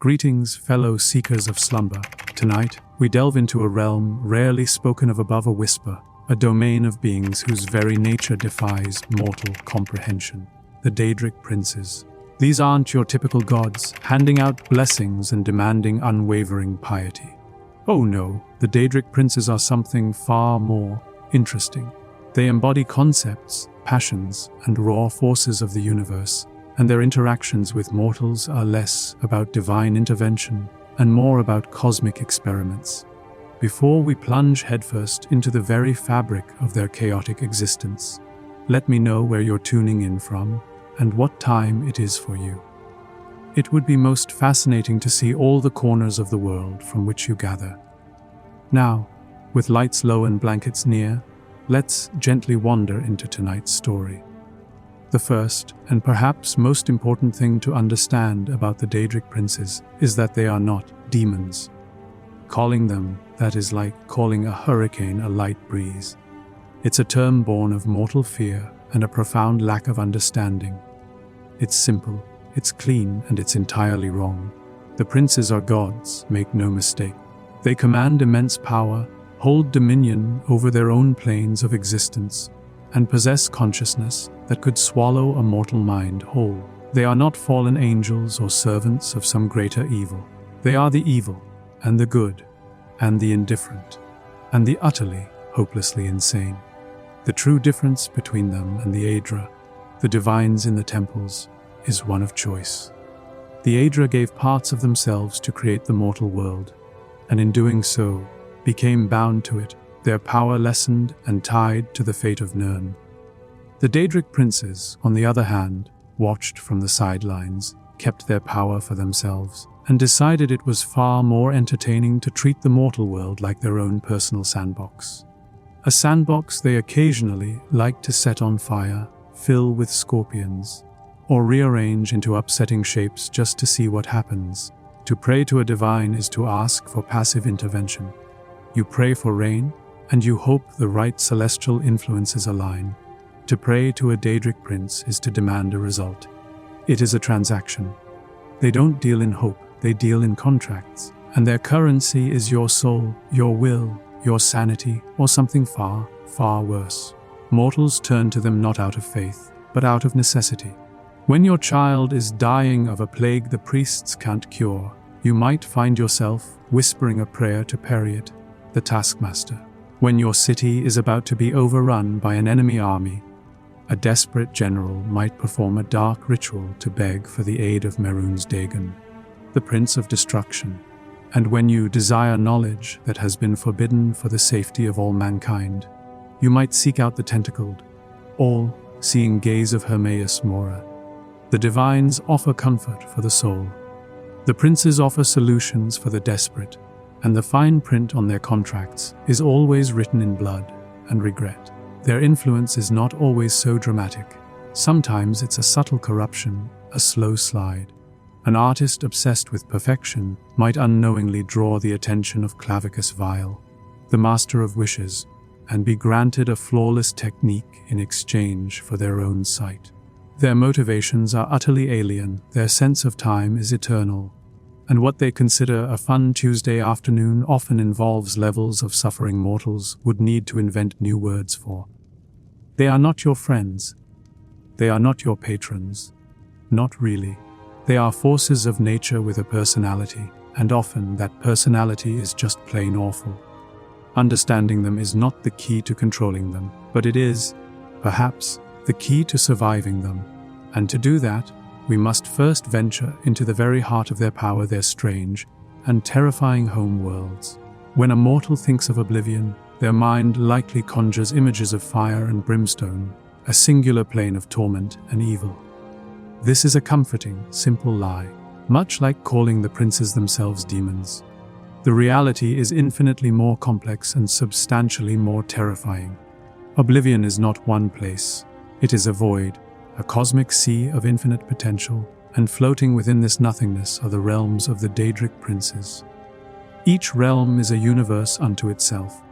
Greetings, fellow seekers of slumber. Tonight, we delve into a realm rarely spoken of above a whisper, a domain of beings whose very nature defies mortal comprehension. The Daedric Princes. These aren't your typical gods, handing out blessings and demanding unwavering piety. Oh no, the Daedric Princes are something far more interesting. They embody concepts, passions, and raw forces of the universe, and their interactions with mortals are less about divine intervention and more about cosmic experiments. Before we plunge headfirst into the very fabric of their chaotic existence, let me know where you're tuning in from and what time it is for you. It would be most fascinating to see all the corners of the world from which you gather. Now, with lights low and blankets near, let's gently wander into tonight's story. The first, and perhaps most important thing to understand about the Daedric Princes is that they are not demons. Calling them that is like calling a hurricane a light breeze. It's a term born of mortal fear and a profound lack of understanding. It's simple, it's clean, and it's entirely wrong. The princes are gods, make no mistake. They command immense power, hold dominion over their own planes of existence, and possess consciousness that could swallow a mortal mind whole. They are not fallen angels or servants of some greater evil. They are the evil, and the good, and the indifferent, and the utterly, hopelessly insane. The true difference between them and the Aedra, the divines in the temples, is one of choice. The Aedra gave parts of themselves to create the mortal world, and in doing so, became bound to it, their power lessened and tied to the fate of Nirn. The Daedric Princes, on the other hand, watched from the sidelines, kept their power for themselves, and decided it was far more entertaining to treat the mortal world like their own personal sandbox. A sandbox they occasionally liked to set on fire, fill with scorpions, or rearrange into upsetting shapes just to see what happens. To pray to a divine is to ask for passive intervention. You pray for rain, and you hope the right celestial influences align. To pray to a Daedric prince is to demand a result. It is a transaction. They don't deal in hope, they deal in contracts, and their currency is your soul, your will, your sanity, or something far, far worse. Mortals turn to them not out of faith, but out of necessity. When your child is dying of a plague the priests can't cure, you might find yourself whispering a prayer to Period, the taskmaster. When your city is about to be overrun by an enemy army, a desperate general might perform a dark ritual to beg for the aid of Mehrunes Dagon, the Prince of Destruction. And when you desire knowledge that has been forbidden for the safety of all mankind, you might seek out the tentacled, all-seeing gaze of Hermaeus Mora. The divines offer comfort for the soul. The princes offer solutions for the desperate, and the fine print on their contracts is always written in blood and regret. Their influence is not always so dramatic. Sometimes it's a subtle corruption, a slow slide. An artist obsessed with perfection might unknowingly draw the attention of Clavicus Vile, the master of wishes, and be granted a flawless technique in exchange for their own sight. Their motivations are utterly alien, their sense of time is eternal, and what they consider a fun Tuesday afternoon often involves levels of suffering mortals would need to invent new words for. They are not your friends. They are not your patrons. Not really. They are forces of nature with a personality, and often that personality is just plain awful. Understanding them is not the key to controlling them, but it is, perhaps, the key to surviving them. And to do that, we must first venture into the very heart of their power, their strange and terrifying home worlds. When a mortal thinks of Oblivion, their mind likely conjures images of fire and brimstone, a singular plane of torment and evil. This is a comforting, simple lie, much like calling the princes themselves demons. The reality is infinitely more complex and substantially more terrifying. Oblivion is not one place. It is a void, a cosmic sea of infinite potential, and floating within this nothingness are the realms of the Daedric Princes. Each realm is a universe unto itself,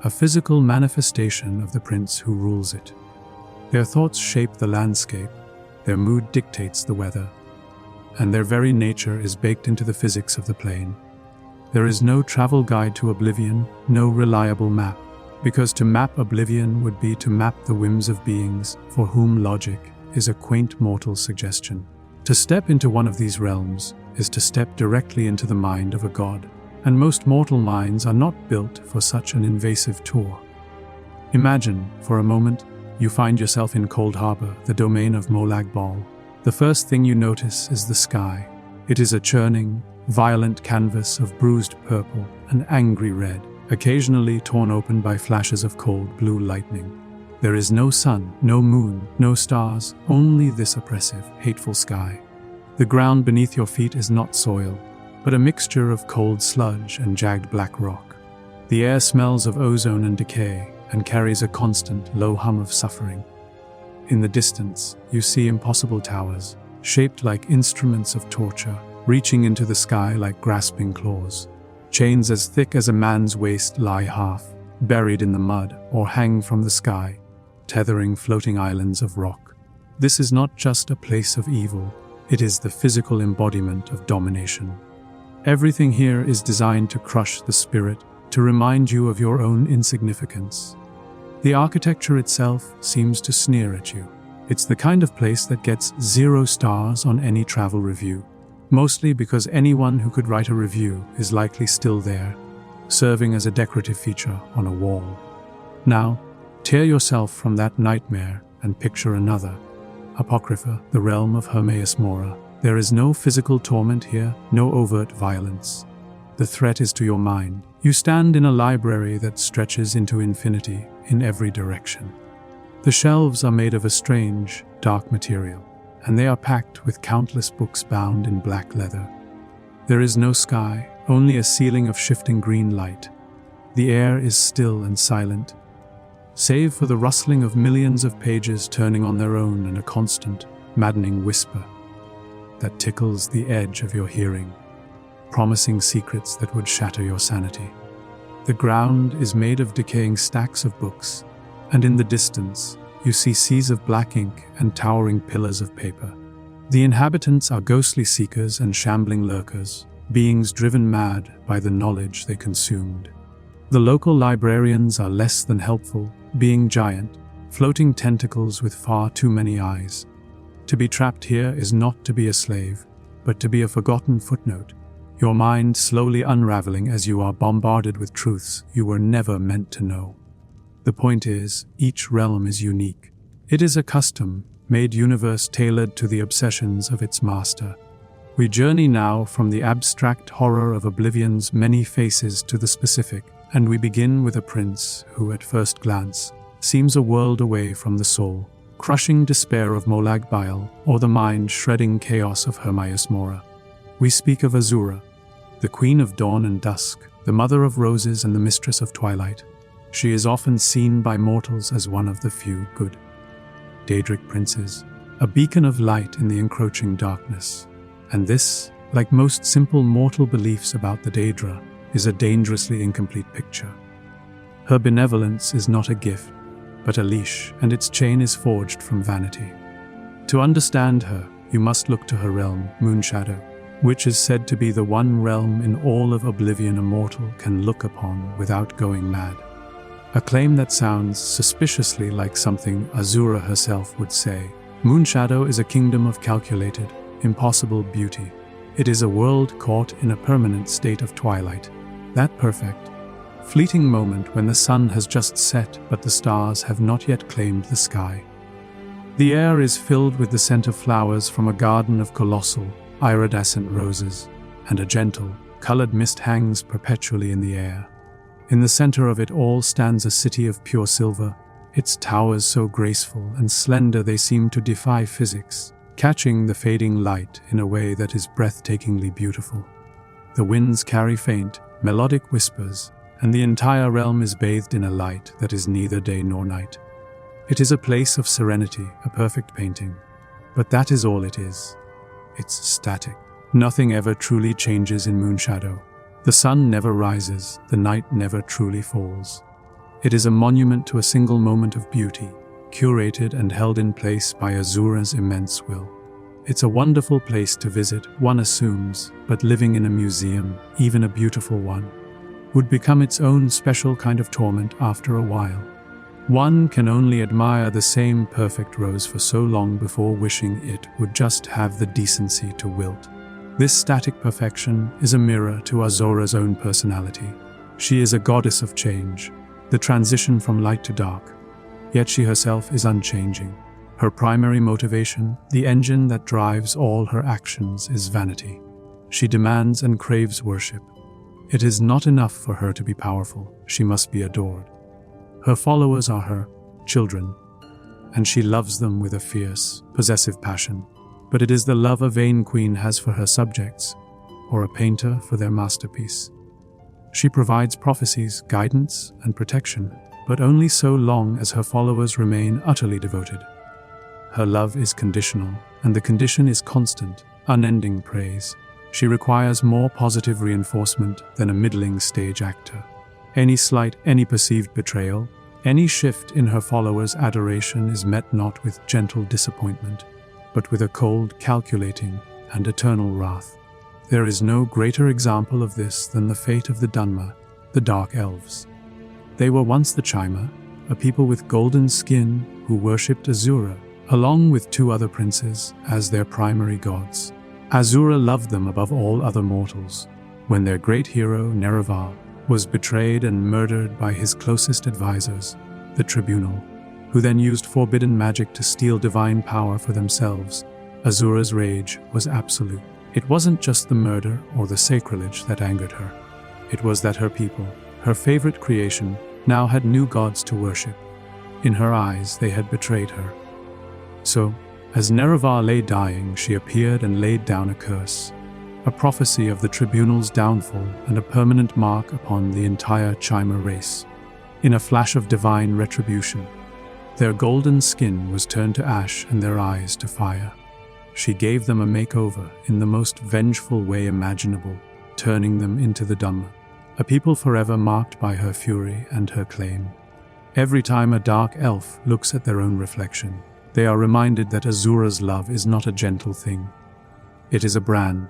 a physical manifestation of the prince who rules it. Their thoughts shape the landscape, their mood dictates the weather, and their very nature is baked into the physics of the plane. There is no travel guide to Oblivion, no reliable map, because to map Oblivion would be to map the whims of beings for whom logic is a quaint mortal suggestion. To step into one of these realms is to step directly into the mind of a god, and most mortal minds are not built for such an invasive tour. Imagine, for a moment, you find yourself in Cold Harbor, the domain of Molag Bal. The first thing you notice is the sky. It is a churning, violent canvas of bruised purple and angry red, occasionally torn open by flashes of cold blue lightning. There is no sun, no moon, no stars, only this oppressive, hateful sky. The ground beneath your feet is not soil, but a mixture of cold sludge and jagged black rock. The air smells of ozone and decay, and carries a constant, low hum of suffering. In the distance, you see impossible towers, shaped like instruments of torture, reaching into the sky like grasping claws. Chains as thick as a man's waist lie half, buried in the mud, or hang from the sky, tethering floating islands of rock. This is not just a place of evil, it is the physical embodiment of domination. Everything here is designed to crush the spirit, to remind you of your own insignificance. The architecture itself seems to sneer at you. It's the kind of place that gets 0 stars on any travel review, mostly because anyone who could write a review is likely still there, serving as a decorative feature on a wall. Now, tear yourself from that nightmare and picture another. Apocrypha, the realm of Hermaeus Mora. There is no physical torment here, no overt violence. The threat is to your mind. You stand in a library that stretches into infinity in every direction. The shelves are made of a strange, dark material, and they are packed with countless books bound in black leather. There is no sky, only a ceiling of shifting green light. The air is still and silent, save for the rustling of millions of pages turning on their own and a constant, maddening whisper that tickles the edge of your hearing, promising secrets that would shatter your sanity. The ground is made of decaying stacks of books, and in the distance, you see seas of black ink and towering pillars of paper. The inhabitants are ghostly seekers and shambling lurkers, beings driven mad by the knowledge they consumed. The local librarians are less than helpful, being giant, floating tentacles with far too many eyes. To be trapped here is not to be a slave, but to be a forgotten footnote, your mind slowly unraveling as you are bombarded with truths you were never meant to know. The point is, each realm is unique. It is a custom-made universe tailored to the obsessions of its master. We journey now from the abstract horror of Oblivion's many faces to the specific, and we begin with a prince who, at first glance, seems a world away from the soul, crushing despair of Molag Bal, or the mind-shredding chaos of Hermaeus Mora. We speak of Azura, the queen of dawn and dusk, the mother of roses and the mistress of twilight. She is often seen by mortals as one of the few good Daedric Princes, a beacon of light in the encroaching darkness. And this, like most simple mortal beliefs about the Daedra, is a dangerously incomplete picture. Her benevolence is not a gift, but a leash, and its chain is forged from vanity. To understand her, you must look to her realm, Moonshadow, which is said to be the one realm in all of Oblivion a mortal can look upon without going mad. A claim that sounds suspiciously like something Azura herself would say. Moonshadow is a kingdom of calculated, impossible beauty. It is a world caught in a permanent state of twilight. That perfect, fleeting moment when the sun has just set but the stars have not yet claimed the sky. The air is filled with the scent of flowers from a garden of colossal, iridescent roses, and a gentle, colored mist hangs perpetually in the air. In the center of it all stands a city of pure silver, its towers so graceful and slender they seem to defy physics, catching the fading light in a way that is breathtakingly beautiful. The winds carry faint, melodic whispers, and the entire realm is bathed in a light that is neither day nor night. It is a place of serenity, a perfect painting. But that is all it is. It's static. Nothing ever truly changes in Moonshadow. The sun never rises, the night never truly falls. It is a monument to a single moment of beauty, curated and held in place by Azura's immense will. It's a wonderful place to visit, one assumes, but living in a museum, even a beautiful one, would become its own special kind of torment after a while. One can only admire the same perfect rose for so long before wishing it would just have the decency to wilt. This static perfection is a mirror to Azora's own personality. She is a goddess of change, the transition from light to dark. Yet she herself is unchanging. Her primary motivation, the engine that drives all her actions, is vanity. She demands and craves worship. It is not enough for her to be powerful, she must be adored. Her followers are her children, and she loves them with a fierce, possessive passion. But it is the love a vain queen has for her subjects, or a painter for their masterpiece. She provides prophecies, guidance, and protection, but only so long as her followers remain utterly devoted. Her love is conditional, and the condition is constant, unending praise. She requires more positive reinforcement than a middling stage actor. Any slight, any perceived betrayal, any shift in her followers' adoration is met not with gentle disappointment, but with a cold, calculating, and eternal wrath. There is no greater example of this than the fate of the Dunmer, the Dark Elves. They were once the Chima, a people with golden skin who worshipped Azura, along with 2 other princes, as their primary gods. Azura loved them above all other mortals. When their great hero, Nerevar, was betrayed and murdered by his closest advisors, the Tribunal, who then used forbidden magic to steal divine power for themselves, Azura's rage was absolute. It wasn't just the murder or the sacrilege that angered her. It was that her people, her favorite creation, now had new gods to worship. In her eyes, they had betrayed her. So, as Nerevar lay dying, she appeared and laid down a curse, a prophecy of the Tribunal's downfall and a permanent mark upon the entire Chima race. In a flash of divine retribution, their golden skin was turned to ash and their eyes to fire. She gave them a makeover in the most vengeful way imaginable, turning them into the Dunmer, a people forever marked by her fury and her claim. Every time a dark elf looks at their own reflection, they are reminded that Azura's love is not a gentle thing. It is a brand,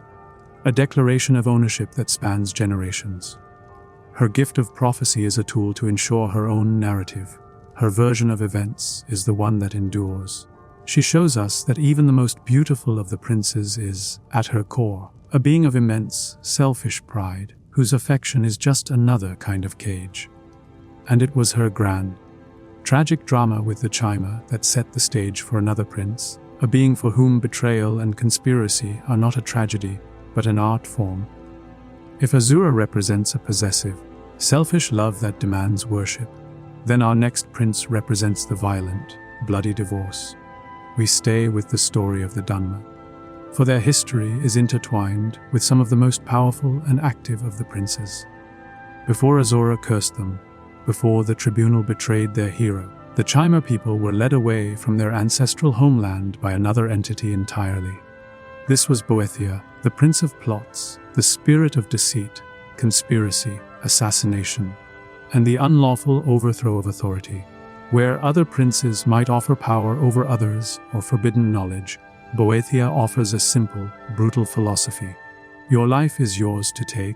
a declaration of ownership that spans generations. Her gift of prophecy is a tool to ensure her own narrative. Her version of events is the one that endures. She shows us that even the most beautiful of the princes is, at her core, a being of immense, selfish pride, whose affection is just another kind of cage. And it was her grand, tragic drama with the Chima that set the stage for another prince, a being for whom betrayal and conspiracy are not a tragedy, but an art form. If Azura represents a possessive, selfish love that demands worship, then our next prince represents the violent, bloody divorce. We stay with the story of the Dunmer, for their history is intertwined with some of the most powerful and active of the princes. Before Azura cursed them, before the Tribunal betrayed their hero, the Chima people were led away from their ancestral homeland by another entity entirely. This was Boethia, the prince of plots, the spirit of deceit, conspiracy, assassination, and the unlawful overthrow of authority. Where other princes might offer power over others or forbidden knowledge, Boethia offers a simple, brutal philosophy. Your life is yours to take,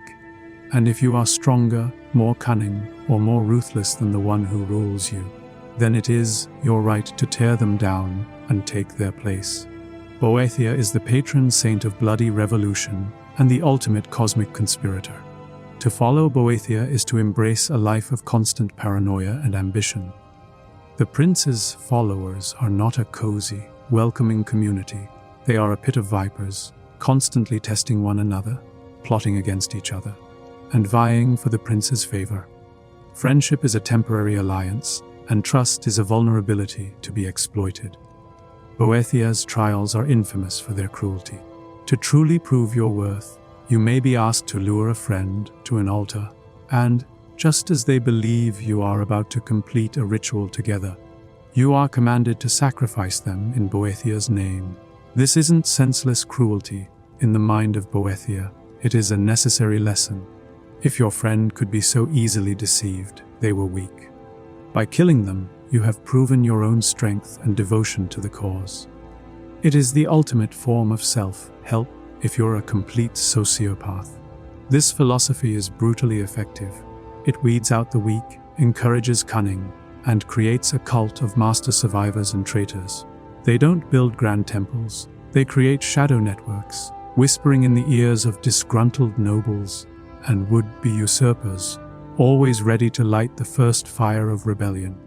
and if you are stronger, more cunning, or more ruthless than the one who rules you, then it is your right to tear them down and take their place. Boethia is the patron saint of bloody revolution and the ultimate cosmic conspirator. To follow Boethia is to embrace a life of constant paranoia and ambition. The prince's followers are not a cozy, welcoming community. They are a pit of vipers, constantly testing one another, plotting against each other, and vying for the prince's favor. Friendship is a temporary alliance, and trust is a vulnerability to be exploited. Boethia's trials are infamous for their cruelty. To truly prove your worth, you may be asked to lure a friend to an altar, and, just as they believe you are about to complete a ritual together, you are commanded to sacrifice them in Boethia's name. This isn't senseless cruelty. In the mind of Boethia, it is a necessary lesson. If your friend could be so easily deceived, they were weak. By killing them, you have proven your own strength and devotion to the cause. It is the ultimate form of self-help if you're a complete sociopath. This philosophy is brutally effective. It weeds out the weak, encourages cunning, and creates a cult of master survivors and traitors. They don't build grand temples, they create shadow networks, whispering in the ears of disgruntled nobles and would-be usurpers, always ready to light the first fire of rebellion.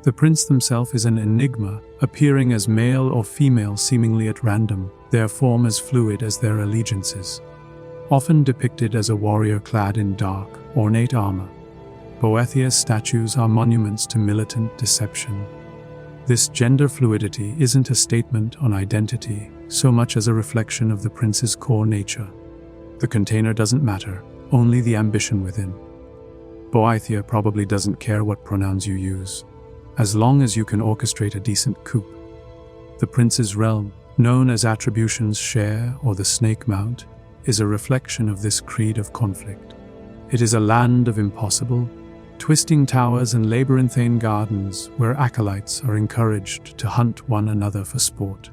The prince himself is an enigma, appearing as male or female seemingly at random, their form as fluid as their allegiances. Often depicted as a warrior clad in dark, ornate armor, Boethiah's statues are monuments to militant deception. This gender fluidity isn't a statement on identity so much as a reflection of the prince's core nature. The container doesn't matter, only the ambition within. Boethiah probably doesn't care what pronouns you use, as long as you can orchestrate a decent coup. The prince's realm, known as Attribution's Share or the Snake Mount, is a reflection of this creed of conflict. It is a land of impossible, twisting towers and labyrinthine gardens where acolytes are encouraged to hunt one another for sport.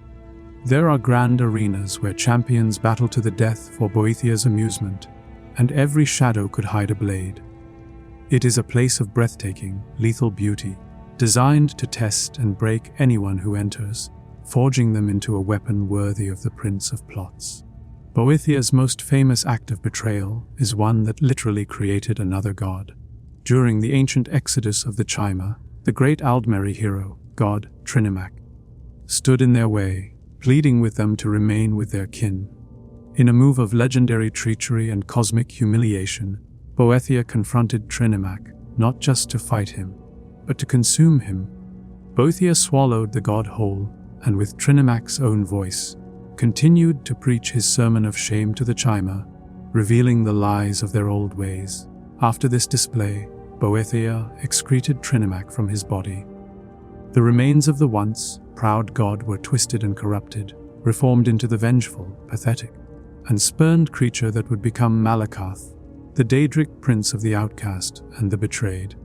There are grand arenas where champions battle to the death for Boethiah's amusement, and every shadow could hide a blade. It is a place of breathtaking, lethal beauty, designed to test and break anyone who enters, forging them into a weapon worthy of the Prince of Plots. Boethiah's most famous act of betrayal is one that literally created another god. During the ancient exodus of the Chima, the great Aldmeri hero, god Trinimac, stood in their way, pleading with them to remain with their kin. In a move of legendary treachery and cosmic humiliation, Boethiah confronted Trinimac, not just to fight him, but to consume him. Boethiah swallowed the god whole, and with Trinimac's own voice, continued to preach his sermon of shame to the Chima, revealing the lies of their old ways. After this display, Boethiah excreted Trinimac from his body. The remains of the once proud god were twisted and corrupted, reformed into the vengeful, pathetic, and spurned creature that would become Malakath, the Daedric prince of the outcast and the betrayed.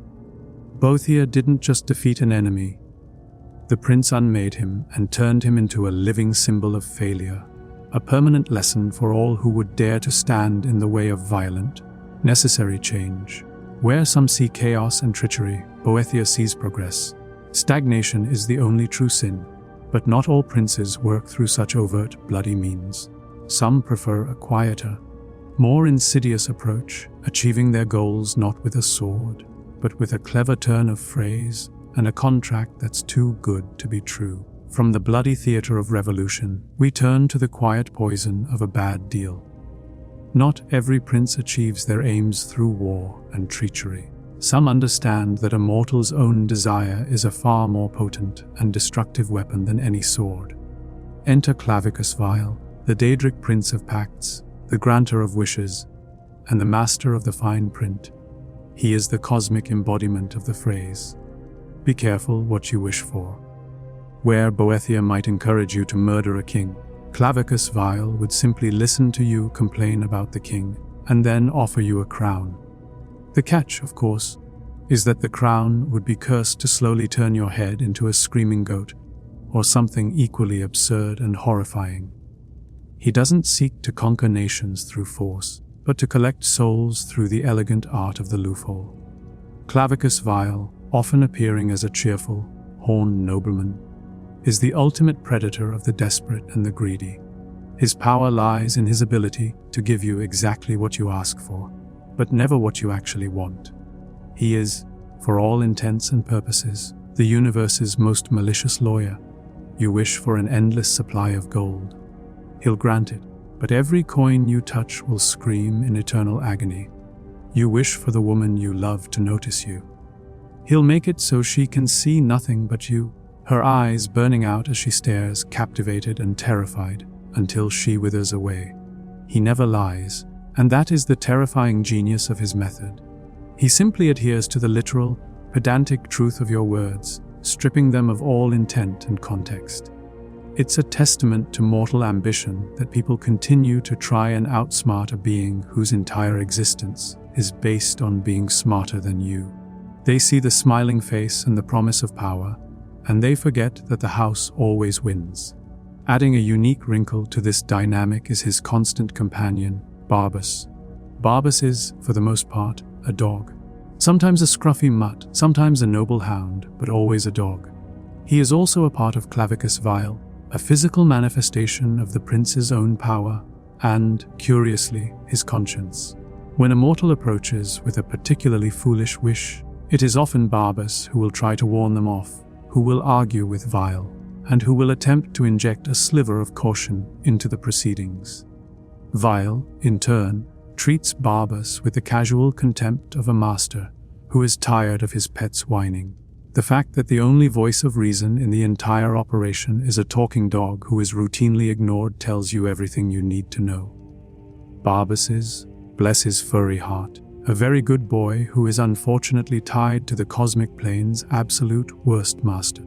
Boethiah didn't just defeat an enemy. The prince unmade him and turned him into a living symbol of failure, a permanent lesson for all who would dare to stand in the way of violent, necessary change. Where some see chaos and treachery, Boethiah sees progress. Stagnation is the only true sin, but not all princes work through such overt, bloody means. Some prefer a quieter, more insidious approach, achieving their goals not with a sword, but with a clever turn of phrase and a contract that's too good to be true. From the bloody theater of revolution, we turn to the quiet poison of a bad deal. Not every prince achieves their aims through war and treachery. Some understand that a mortal's own desire is a far more potent and destructive weapon than any sword. Enter Clavicus Vile, the Daedric Prince of Pacts, the granter of wishes, and the master of the fine print. He is the cosmic embodiment of the phrase, "Be careful what you wish for." Where Boethiah might encourage you to murder a king, Clavicus Vile would simply listen to you complain about the king and then offer you a crown. The catch, of course, is that the crown would be cursed to slowly turn your head into a screaming goat, or something equally absurd and horrifying. He doesn't seek to conquer nations through force, but to collect souls through the elegant art of the loophole. Clavicus Vile, often appearing as a cheerful, horned nobleman, is the ultimate predator of the desperate and the greedy. His power lies in his ability to give you exactly what you ask for, but never what you actually want. He is, for all intents and purposes, the universe's most malicious lawyer. You wish for an endless supply of gold. He'll grant it, but every coin you touch will scream in eternal agony. You wish for the woman you love to notice you. He'll make it so she can see nothing but you, her eyes burning out as she stares, captivated and terrified, until she withers away. He never lies, and that is the terrifying genius of his method. He simply adheres to the literal, pedantic truth of your words, stripping them of all intent and context. It's a testament to mortal ambition that people continue to try and outsmart a being whose entire existence is based on being smarter than you. They see the smiling face and the promise of power, and they forget that the house always wins. Adding a unique wrinkle to this dynamic is his constant companion, Barbas. Barbas is, for the most part, a dog. Sometimes a scruffy mutt, sometimes a noble hound, but always a dog. He is also a part of Clavicus Vile, a physical manifestation of the prince's own power, and, curiously, his conscience. When a mortal approaches with a particularly foolish wish, it is often Barbas who will try to warn them off, who will argue with Vile, and who will attempt to inject a sliver of caution into the proceedings. Vile, in turn, treats Barbas with the casual contempt of a master who is tired of his pet's whining. The fact that the only voice of reason in the entire operation is a talking dog who is routinely ignored tells you everything you need to know. Barbas is, bless his furry heart, a very good boy who is unfortunately tied to the cosmic plane's absolute worst master.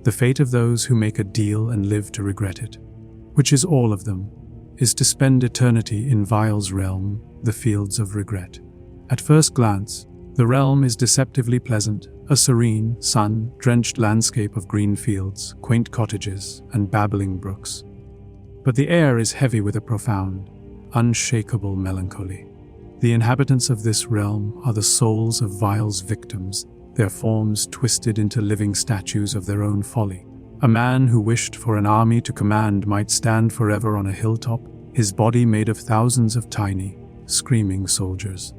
The fate of those who make a deal and live to regret it, which is all of them, is to spend eternity in Vile's realm, the fields of regret. At first glance, the realm is deceptively pleasant, a serene, sun-drenched landscape of green fields, quaint cottages, and babbling brooks. But the air is heavy with a profound, unshakable melancholy. The inhabitants of this realm are the souls of Vile's victims, their forms twisted into living statues of their own folly. A man who wished for an army to command might stand forever on a hilltop, his body made of thousands of tiny, screaming soldiers.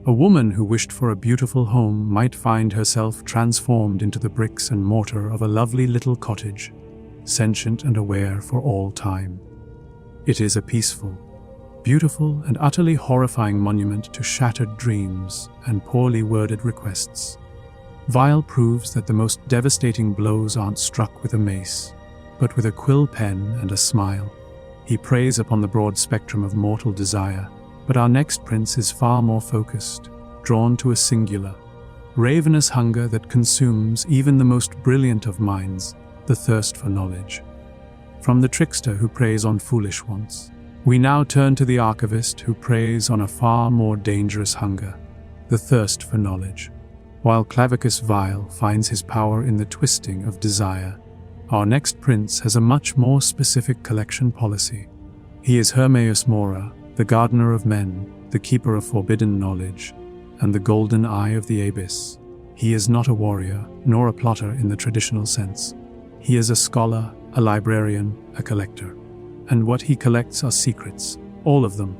A woman who wished for a beautiful home might find herself transformed into the bricks and mortar of a lovely little cottage, sentient and aware for all time. It is a peaceful, beautiful and utterly horrifying monument to shattered dreams and poorly worded requests. Vile proves that the most devastating blows aren't struck with a mace, but with a quill pen and a smile. He preys upon the broad spectrum of mortal desire, but our next prince is far more focused, drawn to a singular, ravenous hunger that consumes even the most brilliant of minds, the thirst for knowledge. From the trickster who preys on foolish wants, we now turn to the archivist who preys on a far more dangerous hunger, the thirst for knowledge. While Clavicus Vile finds his power in the twisting of desire, our next prince has a much more specific collection policy. He is Hermaeus Mora, the gardener of men, the keeper of forbidden knowledge, and the golden eye of the abyss. He is not a warrior, nor a plotter in the traditional sense. He is a scholar, a librarian, a collector. And what he collects are secrets, all of them.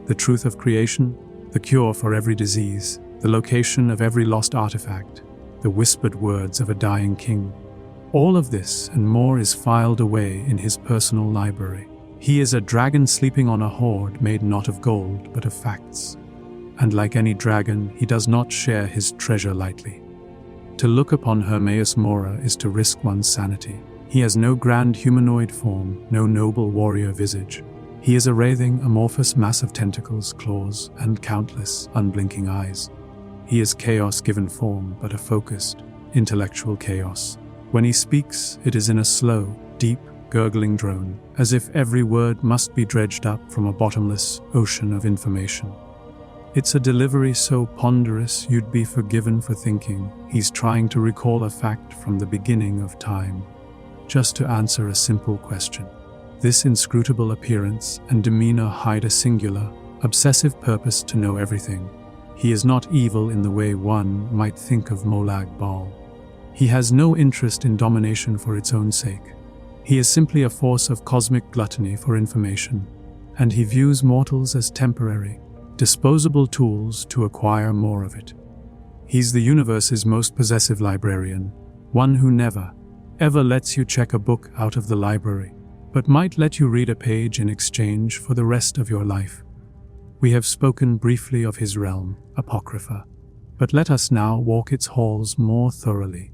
The truth of creation, the cure for every disease, the location of every lost artifact, the whispered words of a dying king. All of this and more is filed away in his personal library. He is a dragon sleeping on a hoard made not of gold but of facts. And like any dragon, he does not share his treasure lightly. To look upon Hermaeus Mora is to risk one's sanity. He has no grand humanoid form, no noble warrior visage. He is a writhing, amorphous mass of tentacles, claws, and countless, unblinking eyes. He is chaos given form, but a focused, intellectual chaos. When he speaks, it is in a slow, deep, gurgling drone, as if every word must be dredged up from a bottomless ocean of information. It's a delivery so ponderous you'd be forgiven for thinking he's trying to recall a fact from the beginning of time, just to answer a simple question. This inscrutable appearance and demeanor hide a singular, obsessive purpose to know everything. He is not evil in the way one might think of Molag Bal. He has no interest in domination for its own sake. He is simply a force of cosmic gluttony for information, and he views mortals as temporary, disposable tools to acquire more of it. He's the universe's most possessive librarian, one who never, ever lets you check a book out of the library, but might let you read a page in exchange for the rest of your life. We have spoken briefly of his realm, Apocrypha, but let us now walk its halls more thoroughly.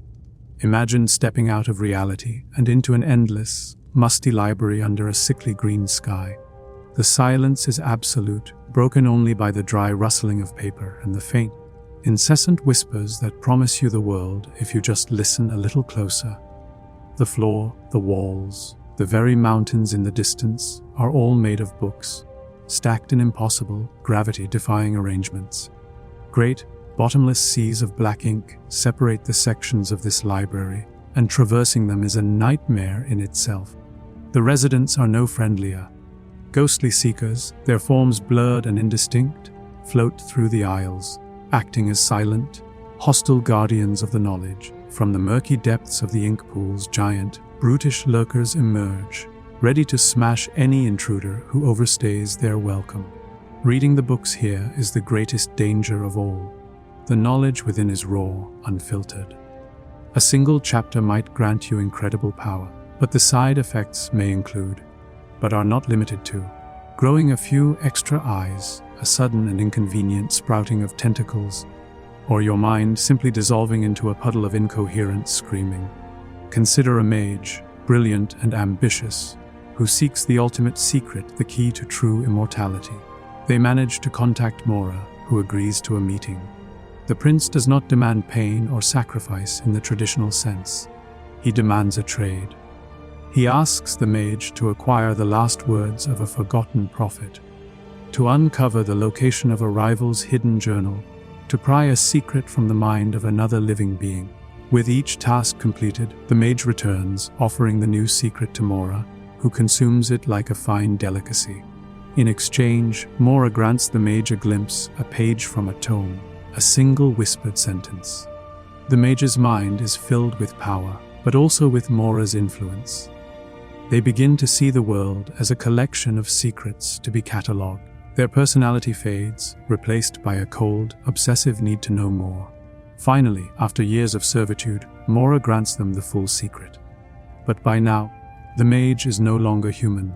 Imagine stepping out of reality and into an endless, musty library under a sickly green sky. The silence is absolute, broken only by the dry rustling of paper and the faint, incessant whispers that promise you the world if you just listen a little closer. The floor, the walls, the very mountains in the distance are all made of books, stacked in impossible, gravity-defying arrangements. Great, bottomless seas of black ink separate the sections of this library, and traversing them is a nightmare in itself. The residents are no friendlier. Ghostly seekers, their forms blurred and indistinct, float through the aisles, acting as silent, hostile guardians of the knowledge. From the murky depths of the ink pools, giant, brutish lurkers emerge, ready to smash any intruder who overstays their welcome. Reading the books here is the greatest danger of all. The knowledge within is raw, unfiltered. A single chapter might grant you incredible power, but the side effects may include, but are not limited to, growing a few extra eyes, a sudden and inconvenient sprouting of tentacles, or your mind simply dissolving into a puddle of incoherent screaming. Consider a mage, brilliant and ambitious, who seeks the ultimate secret, the key to true immortality. They manage to contact Mora, who agrees to a meeting. The prince does not demand pain or sacrifice in the traditional sense. He demands a trade. He asks the mage to acquire the last words of a forgotten prophet, to uncover the location of a rival's hidden journal, to pry a secret from the mind of another living being. With each task completed, the mage returns, offering the new secret to Mora, who consumes it like a fine delicacy. In exchange, Mora grants the mage a glimpse, a page from a tome, a single whispered sentence. The mage's mind is filled with power, but also with Mora's influence. They begin to see the world as a collection of secrets to be catalogued. Their personality fades, replaced by a cold, obsessive need to know more. Finally, after years of servitude, Mora grants them the full secret. But by now, the mage is no longer human.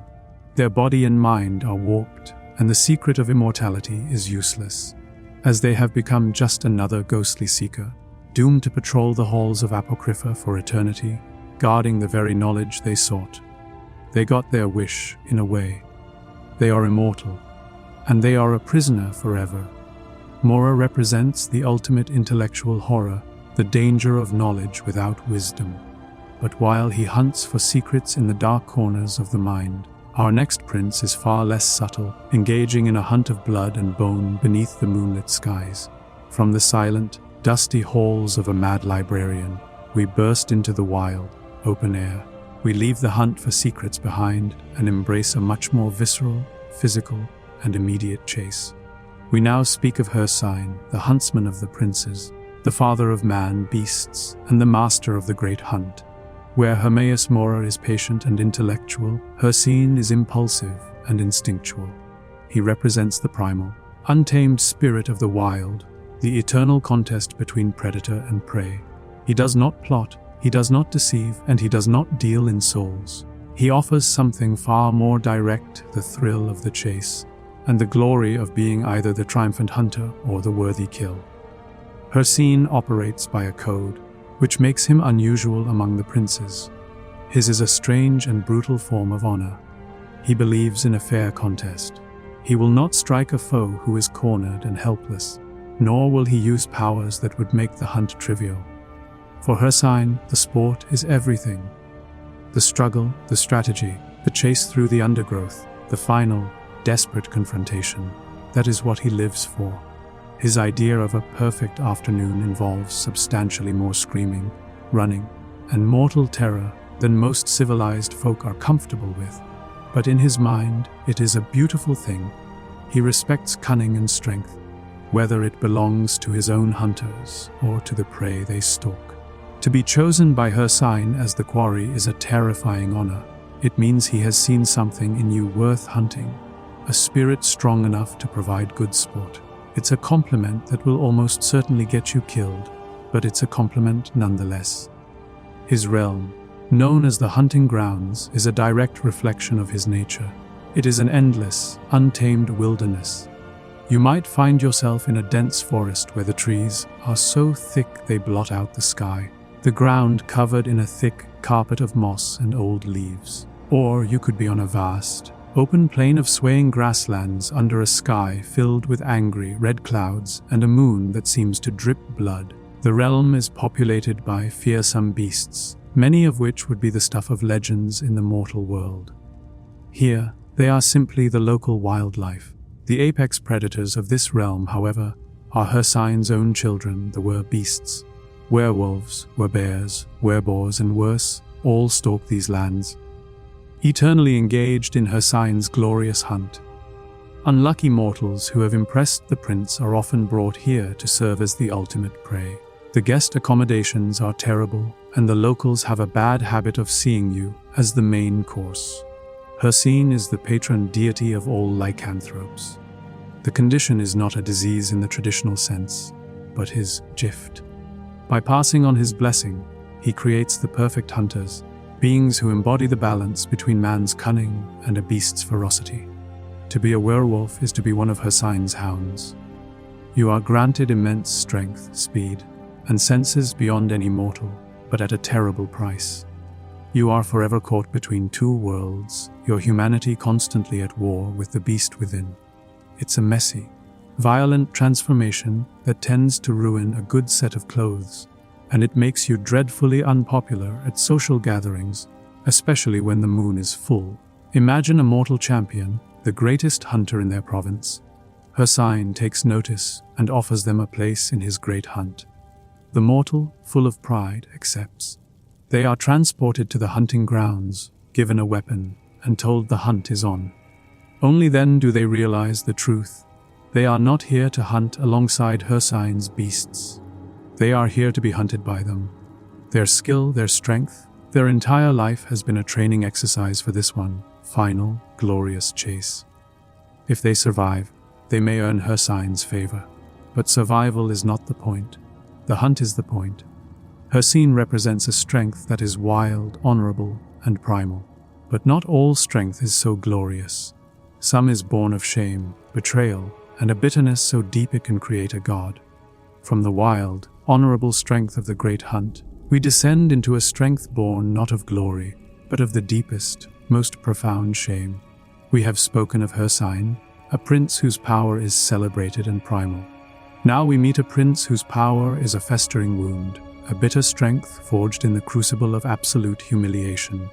Their body and mind are warped, and the secret of immortality is useless, as they have become just another ghostly seeker, doomed to patrol the halls of Apocrypha for eternity, guarding the very knowledge they sought. They got their wish, in a way. They are immortal, and they are a prisoner forever. Mora represents the ultimate intellectual horror, the danger of knowledge without wisdom. But while he hunts for secrets in the dark corners of the mind, our next prince is far less subtle, engaging in a hunt of blood and bone beneath the moonlit skies. From the silent, dusty halls of a mad librarian, we burst into the wild, open air. We leave the hunt for secrets behind and embrace a much more visceral, physical, and immediate chase. We now speak of her sign, the huntsman of the princes, the father of man, beasts, and the master of the great hunt. Where Hermaeus Mora is patient and intellectual, Hercene is impulsive and instinctual. He represents the primal, untamed spirit of the wild, the eternal contest between predator and prey. He does not plot, he does not deceive, and he does not deal in souls. He offers something far more direct, the thrill of the chase, and the glory of being either the triumphant hunter or the worthy kill. Hercene operates by a code, which makes him unusual among the princes. His is a strange and brutal form of honor. He believes in a fair contest. He will not strike a foe who is cornered and helpless, nor will he use powers that would make the hunt trivial. For Hercene, the sport is everything. The struggle, the strategy, the chase through the undergrowth, the final, desperate confrontation, that is what he lives for. His idea of a perfect afternoon involves substantially more screaming, running, and mortal terror than most civilized folk are comfortable with. But in his mind, it is a beautiful thing. He respects cunning and strength, whether it belongs to his own hunters or to the prey they stalk. To be chosen by Hercene as the quarry is a terrifying honor. It means he has seen something in you worth hunting, a spirit strong enough to provide good sport. It's a compliment that will almost certainly get you killed, but it's a compliment nonetheless. His realm, known as the hunting grounds, is a direct reflection of his nature. It is an endless, untamed wilderness. You might find yourself in a dense forest where the trees are so thick they blot out the sky, the ground covered in a thick carpet of moss and old leaves. Or you could be on a vast, open plain of swaying grasslands under a sky filled with angry red clouds and a moon that seems to drip blood. The realm is populated by fearsome beasts, many of which would be the stuff of legends in the mortal world. Here, they are simply the local wildlife. The apex predators of this realm, however, are Hercine's own children, the were-beasts. Werewolves, were-bears, were-boars, and worse, all stalk these lands. eternally engaged in her sign's glorious hunt. Unlucky mortals who have impressed the prince are often brought here to serve as the ultimate prey. The guest accommodations are terrible, and the locals have a bad habit of seeing you as the main course. Hircine is the patron deity of all lycanthropes. The condition is not a disease in the traditional sense, but his gift. By passing on his blessing, he creates the perfect hunters, beings who embody the balance between man's cunning and a beast's ferocity. To be a werewolf is to be one of Hircine's hounds. You are granted immense strength, speed, and senses beyond any mortal, but at a terrible price. You are forever caught between two worlds, your humanity constantly at war with the beast within. It's a messy, violent transformation that tends to ruin a good set of clothes, and it makes you dreadfully unpopular at social gatherings, especially when the moon is full. Imagine a mortal champion, the greatest hunter in their province. Hircine takes notice and offers them a place in his great hunt. The mortal, full of pride, accepts. They are transported to the hunting grounds, given a weapon, and told the hunt is on. Only then do they realize the truth. They are not here to hunt alongside Hircine's beasts. They are here to be hunted by them. Their skill, their strength, their entire life has been a training exercise for this one, final, glorious chase. If they survive, they may earn Hircine's favor. But survival is not the point. The hunt is the point. Hircine represents a strength that is wild, honorable, and primal. But not all strength is so glorious. Some is born of shame, betrayal, and a bitterness so deep it can create a god. From the wild, honorable strength of the great hunt, we descend into a strength born not of glory, but of the deepest, most profound shame. We have spoken of Hircine, a prince whose power is celebrated and primal. Now we meet a prince whose power is a festering wound, a bitter strength forged in the crucible of absolute humiliation.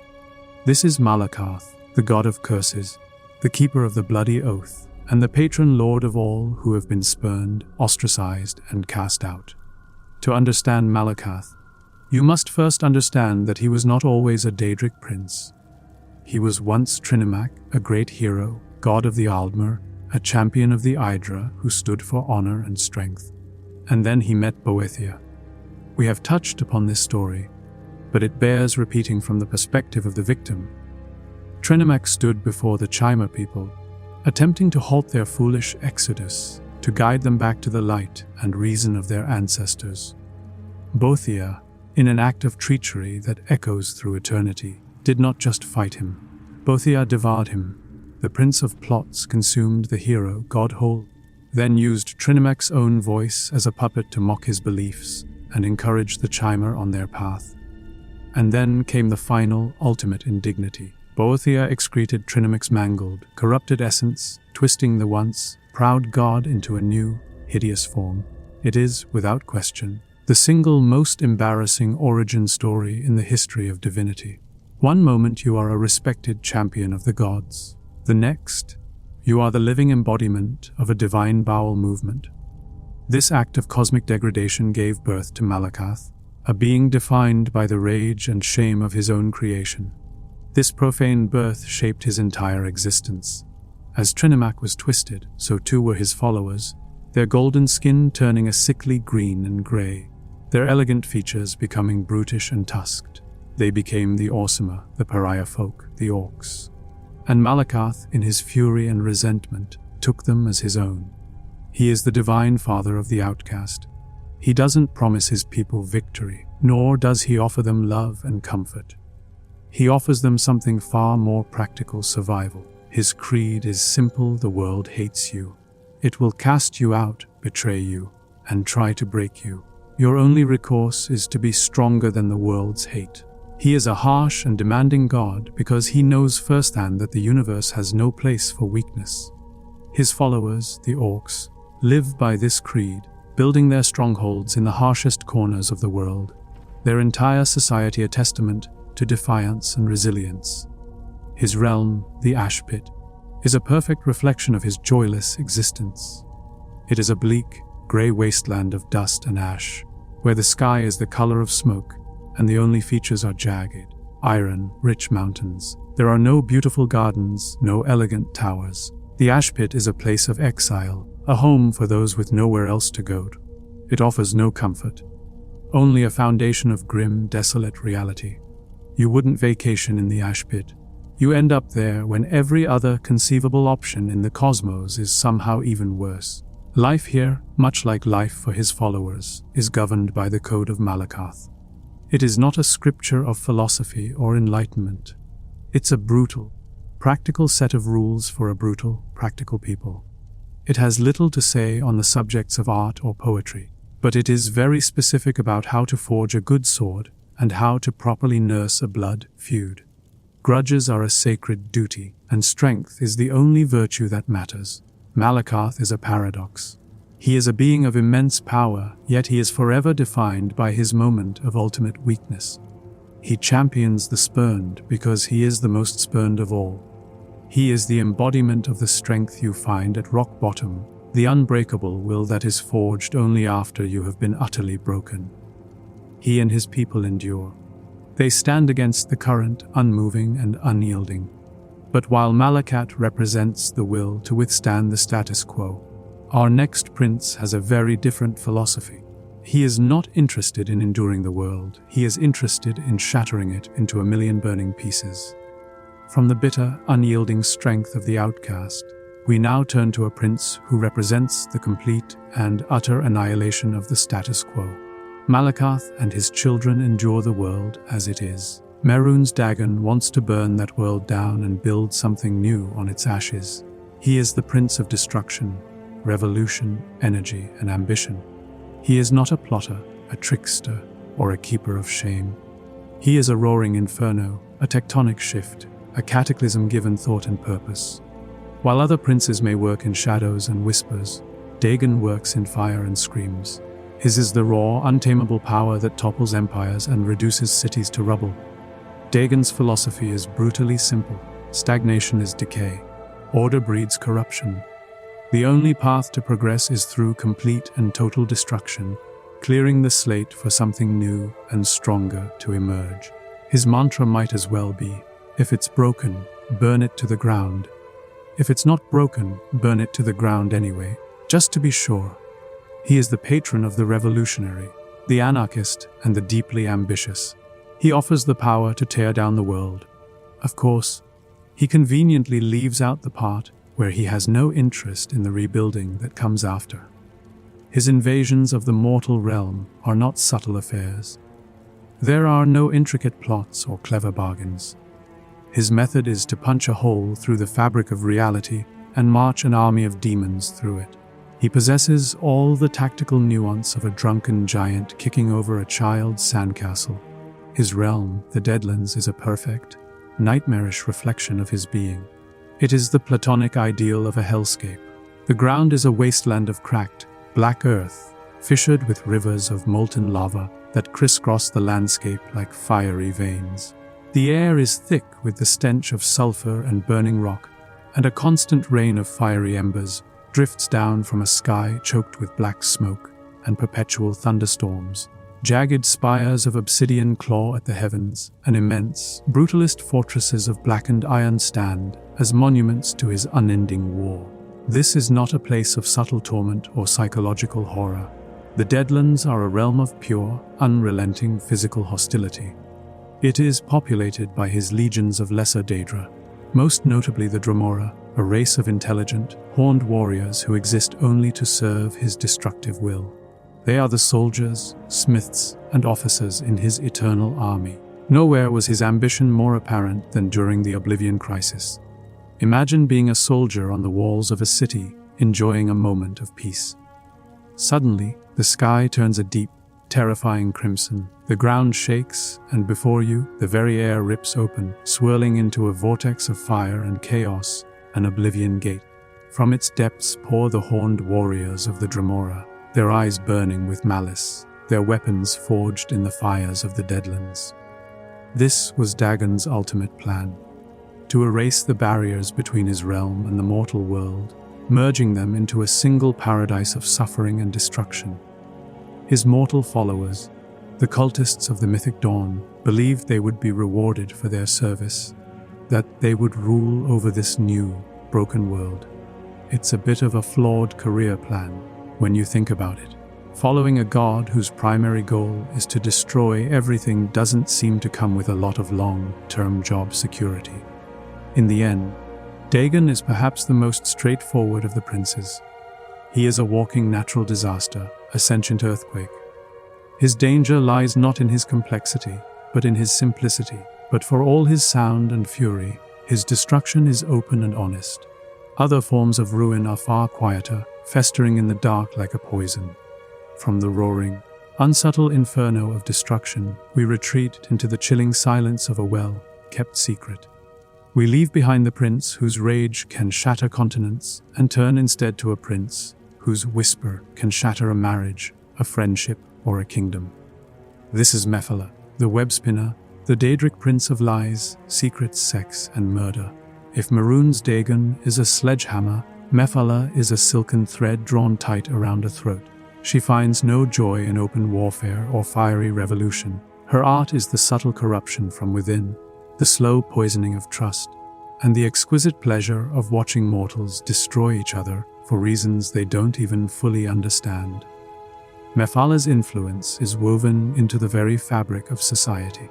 This is Malacath, the god of curses, the keeper of the bloody oath, and the patron lord of all who have been spurned, ostracized, and cast out. To understand Malacath, you must first understand that he was not always a Daedric prince. He was once Trinimac, a great hero, god of the Aldmer, a champion of the Hydra who stood for honor and strength. And then he met Boethia. We have touched upon this story, but it bears repeating from the perspective of the victim. Trinimac stood before the Chimer people, attempting to halt their foolish exodus, to guide them back to the light and reason of their ancestors. Boethia, in an act of treachery that echoes through eternity, did not just fight him. Boethia devoured him. The prince of plots consumed the hero god whole, then used Trinimac's own voice as a puppet to mock his beliefs and encourage the Chimer on their path. And then came the final, ultimate indignity. Boethia excreted Trinimac's mangled, corrupted essence, twisting the once proud god into a new, hideous form. It is, without question, the single most embarrassing origin story in the history of divinity. One moment you are a respected champion of the gods. The next, you are the living embodiment of a divine bowel movement. This act of cosmic degradation gave birth to Malacath, a being defined by the rage and shame of his own creation. This profane birth shaped his entire existence. As Trinimac was twisted, so too were his followers, their golden skin turning a sickly green and grey, their elegant features becoming brutish and tusked. They became the Orsima, the pariah folk, the orcs. And Malacath, in his fury and resentment, took them as his own. He is the divine father of the outcast. He doesn't promise his people victory, nor does he offer them love and comfort. He offers them something far more practical: survival. His creed is simple: the world hates you. It will cast you out, betray you, and try to break you. Your only recourse is to be stronger than the world's hate. He is a harsh and demanding god because he knows firsthand that the universe has no place for weakness. His followers, the orcs, live by this creed, building their strongholds in the harshest corners of the world, their entire society a testament to defiance and resilience. His realm, the Ash Pit, is a perfect reflection of his joyless existence. It is a bleak, grey wasteland of dust and ash, where the sky is the color of smoke and the only features are jagged, iron-rich mountains, There are no beautiful gardens, no elegant towers. The ash pit is a place of exile, a home for those with nowhere else to go. It offers no comfort, only a foundation of grim, desolate reality. You wouldn't vacation in the ash pit. You end up there when every other conceivable option in the cosmos is somehow even worse. Life here, much like life for his followers, is governed by the code of Malakoth. It is not a scripture of philosophy or enlightenment. It's a brutal, practical set of rules for a brutal, practical people. It has little to say on the subjects of art or poetry, but it is very specific about how to forge a good sword and how to properly nurse a blood feud. Grudges are a sacred duty, and strength is the only virtue that matters. Malakoth is a paradox. He is a being of immense power, yet he is forever defined by his moment of ultimate weakness. He champions the spurned because he is the most spurned of all. He is the embodiment of the strength you find at rock bottom, the unbreakable will that is forged only after you have been utterly broken. He and his people endure. They stand against the current, unmoving and unyielding. But while Malakoth represents the will to withstand the status quo, our next prince has a very different philosophy. He is not interested in enduring the world, he is interested in shattering it into a million burning pieces. From the bitter, unyielding strength of the outcast, we now turn to a prince who represents the complete and utter annihilation of the status quo. Malakoth and his children endure the world as it is. Mehrunes Dagon wants to burn that world down and build something new on its ashes. He is the prince of destruction, revolution, energy, and ambition. He is not a plotter, a trickster, or a keeper of shame. He is a roaring inferno, a tectonic shift, a cataclysm given thought and purpose. While other princes may work in shadows and whispers, Dagon works in fire and screams. His is the raw, untamable power that topples empires and reduces cities to rubble. Dagon's philosophy is brutally simple. Stagnation is decay. Order breeds corruption. The only path to progress is through complete and total destruction, clearing the slate for something new and stronger to emerge. His mantra might as well be, if it's broken, burn it to the ground. If it's not broken, burn it to the ground anyway, just to be sure. He is the patron of the revolutionary, the anarchist, and the deeply ambitious. He offers the power to tear down the world. Of course, he conveniently leaves out the part where he has no interest in the rebuilding that comes after. His invasions of the mortal realm are not subtle affairs. There are no intricate plots or clever bargains. His method is to punch a hole through the fabric of reality and march an army of demons through it. He possesses all the tactical nuance of a drunken giant kicking over a child's sandcastle. His realm, the Deadlands, is a perfect, nightmarish reflection of his being. It is the Platonic ideal of a hellscape. The ground is a wasteland of cracked, black earth, fissured with rivers of molten lava that crisscross the landscape like fiery veins. The air is thick with the stench of sulfur and burning rock, and a constant rain of fiery embers drifts down from a sky choked with black smoke and perpetual thunderstorms. Jagged spires of obsidian claw at the heavens, and immense, brutalist fortresses of blackened iron stand as monuments to his unending war. This is not a place of subtle torment or psychological horror. The Deadlands are a realm of pure, unrelenting physical hostility. It is populated by his legions of lesser Daedra, most notably the Dremora, a race of intelligent, horned warriors who exist only to serve his destructive will. They are the soldiers, smiths, and officers in his eternal army. Nowhere was his ambition more apparent than during the Oblivion crisis. Imagine being a soldier on the walls of a city, enjoying a moment of peace. Suddenly, the sky turns a deep, terrifying crimson. The ground shakes, and before you, the very air rips open, swirling into a vortex of fire and chaos, an Oblivion gate. From its depths pour the horned warriors of the Dremora, their eyes burning with malice, their weapons forged in the fires of the Deadlands. This was Dagon's ultimate plan, to erase the barriers between his realm and the mortal world, merging them into a single paradise of suffering and destruction. His mortal followers, the cultists of the mythic dawn, believed they would be rewarded for their service. that they would rule over this new, broken world. It's a bit of a flawed career plan when you think about it. Following a god whose primary goal is to destroy everything doesn't seem to come with a lot of long-term job security. In the end, Dagon is perhaps the most straightforward of the princes. He is a walking natural disaster, a sentient earthquake. His danger lies not in his complexity, but in his simplicity. But for all his sound and fury, his destruction is open and honest. Other forms of ruin are far quieter, festering in the dark like a poison. From the roaring, unsubtle inferno of destruction, we retreat into the chilling silence of a well-kept secret. We leave behind the prince whose rage can shatter continents and turn instead to a prince whose whisper can shatter a marriage, a friendship, or a kingdom. This is Mephala, the web spinner, the Daedric Prince of lies, secrets, sex, and murder. If Maroon's Dagon is a sledgehammer, Mephala is a silken thread drawn tight around a throat. She finds no joy in open warfare or fiery revolution. Her art is the subtle corruption from within, the slow poisoning of trust, and the exquisite pleasure of watching mortals destroy each other for reasons they don't even fully understand. Mephala's influence is woven into the very fabric of society.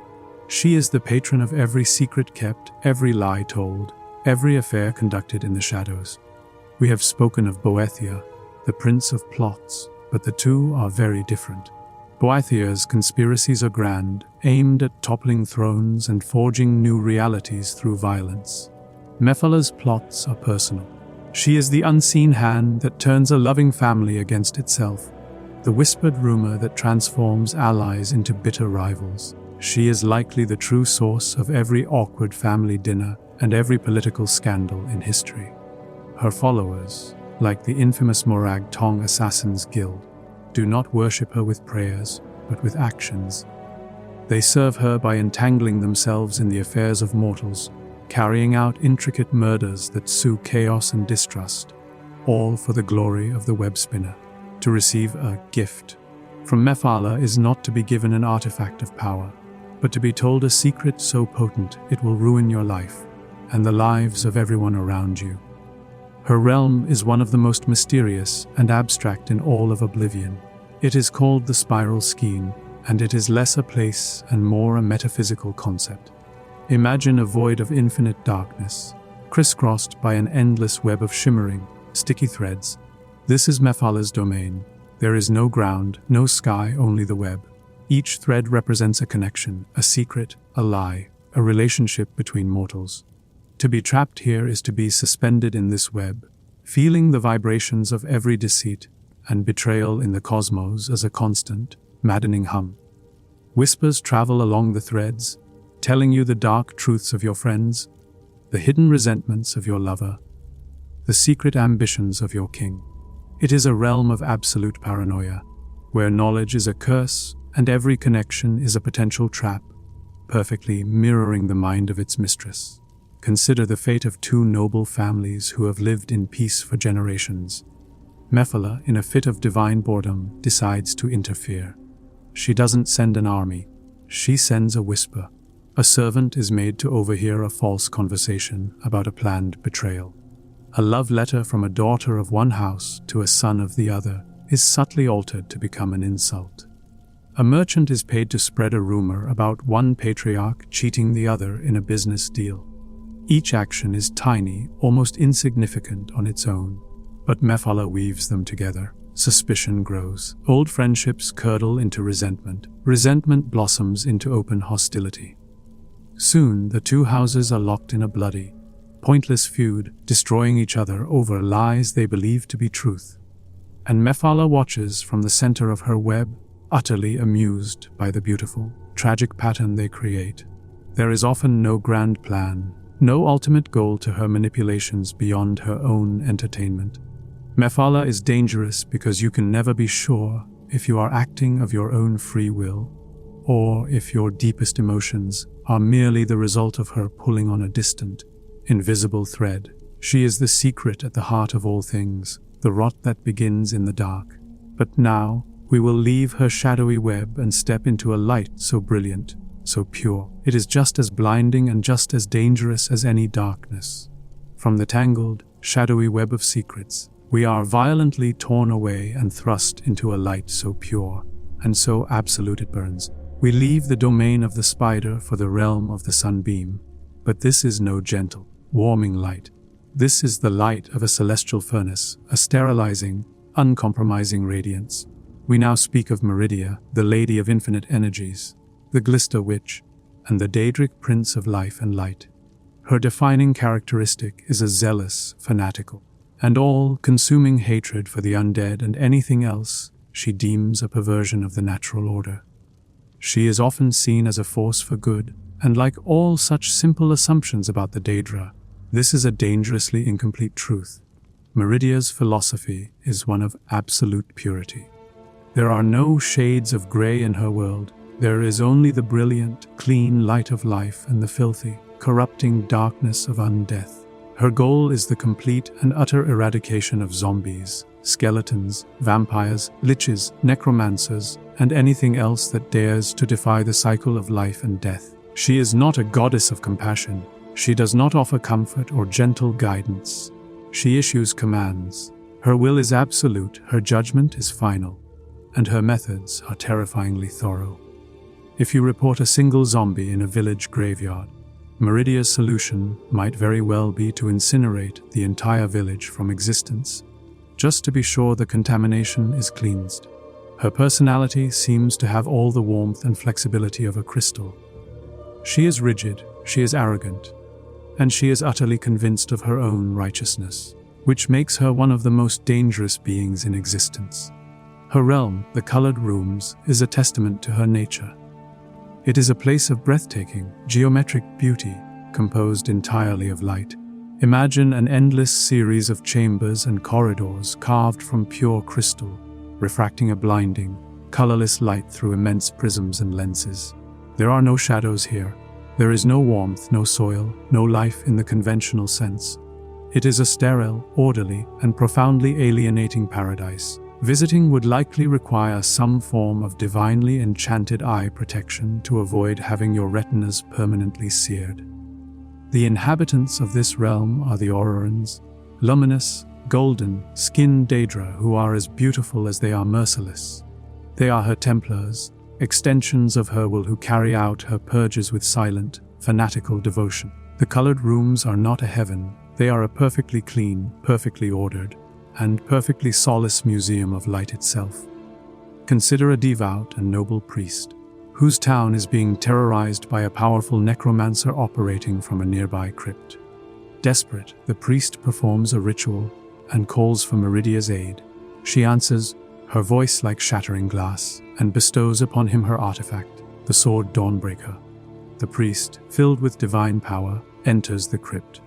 She is the patron of every secret kept, every lie told, every affair conducted in the shadows. We have spoken of Boethia, the prince of plots, but the two are very different. Boethia's conspiracies are grand, aimed at toppling thrones and forging new realities through violence. Mephala's plots are personal. She is the unseen hand that turns a loving family against itself, the whispered rumor that transforms allies into bitter rivals. She is likely the true source of every awkward family dinner and every political scandal in history. Her followers, like the infamous Morag Tong Assassins Guild, do not worship her with prayers, but with actions. They serve her by entangling themselves in the affairs of mortals, carrying out intricate murders that sow chaos and distrust, all for the glory of the web spinner. To receive a gift from Mephala is not to be given an artifact of power, but to be told a secret so potent it will ruin your life and the lives of everyone around you. Her realm is one of the most mysterious and abstract in all of Oblivion. It is called the Spiral Skein, and it is less a place and more a metaphysical concept. Imagine a void of infinite darkness, crisscrossed by an endless web of shimmering, sticky threads. This is Mephala's domain. There is no ground, no sky, only the web. Each thread represents a connection, a secret, a lie, a relationship between mortals. To be trapped here is to be suspended in this web, feeling the vibrations of every deceit and betrayal in the cosmos as a constant, maddening hum. Whispers travel along the threads, telling you the dark truths of your friends, the hidden resentments of your lover, the secret ambitions of your king. It is a realm of absolute paranoia, where knowledge is a curse and every connection is a potential trap, perfectly mirroring the mind of its mistress. Consider the fate of two noble families who have lived in peace for generations. Mephala, in a fit of divine boredom, decides to interfere. She doesn't send an army. She sends a whisper. A servant is made to overhear a false conversation about a planned betrayal. A love letter from a daughter of one house to a son of the other is subtly altered to become an insult. A merchant is paid to spread a rumor about one patriarch cheating the other in a business deal. Each action is tiny, almost insignificant on its own, but Mephala weaves them together. Suspicion grows. Old friendships curdle into resentment. Resentment blossoms into open hostility. Soon, the two houses are locked in a bloody, pointless feud, destroying each other over lies they believe to be truth. And Mephala watches from the center of her web, utterly amused by the beautiful, tragic pattern they create. There is often no grand plan, no ultimate goal to her manipulations beyond her own entertainment. Mephala is dangerous because you can never be sure if you are acting of your own free will, or if your deepest emotions are merely the result of her pulling on a distant, invisible thread. She is the secret at the heart of all things, the rot that begins in the dark. But now, we will leave her shadowy web and step into a light so brilliant, so pure. It is just as blinding and just as dangerous as any darkness. From the tangled, shadowy web of secrets, we are violently torn away and thrust into a light so pure and so absolute it burns. We leave the domain of the spider for the realm of the sunbeam. But this is no gentle, warming light. This is the light of a celestial furnace, a sterilizing, uncompromising radiance. We now speak of Meridia, the Lady of Infinite Energies, the Glister Witch, and the Daedric Prince of Life and Light. Her defining characteristic is a zealous, fanatical, and all-consuming hatred for the undead and anything else she deems a perversion of the natural order. She is often seen as a force for good, and like all such simple assumptions about the Daedra, this is a dangerously incomplete truth. Meridia's philosophy is one of absolute purity. There are no shades of grey in her world. There is only the brilliant, clean light of life and the filthy, corrupting darkness of undeath. Her goal is the complete and utter eradication of zombies, skeletons, vampires, liches, necromancers, and anything else that dares to defy the cycle of life and death. She is not a goddess of compassion. She does not offer comfort or gentle guidance. She issues commands. Her will is absolute, her judgment is final, and her methods are terrifyingly thorough. If you report a single zombie in a village graveyard, Meridia's solution might very well be to incinerate the entire village from existence, just to be sure the contamination is cleansed. Her personality seems to have all the warmth and flexibility of a crystal. She is rigid, she is arrogant, and she is utterly convinced of her own righteousness, which makes her one of the most dangerous beings in existence. Her realm, the colored rooms, is a testament to her nature. It is a place of breathtaking, geometric beauty, composed entirely of light. Imagine an endless series of chambers and corridors carved from pure crystal, refracting a blinding, colorless light through immense prisms and lenses. There are no shadows here. There is no warmth, no soil, no life in the conventional sense. It is a sterile, orderly, and profoundly alienating paradise. Visiting would likely require some form of divinely enchanted eye protection to avoid having your retinas permanently seared. The inhabitants of this realm are the Aurorans, luminous, golden, skinned Daedra who are as beautiful as they are merciless. They are her Templars, extensions of her will who carry out her purges with silent, fanatical devotion. The colored rooms are not a heaven, they are a perfectly clean, perfectly ordered, and perfectly soulless museum of light itself. Consider a devout and noble priest, whose town is being terrorized by a powerful necromancer operating from a nearby crypt. Desperate, the priest performs a ritual and calls for Meridia's aid. She answers, her voice like shattering glass, and bestows upon him her artifact, the sword Dawnbreaker. The priest, filled with divine power, enters the crypt.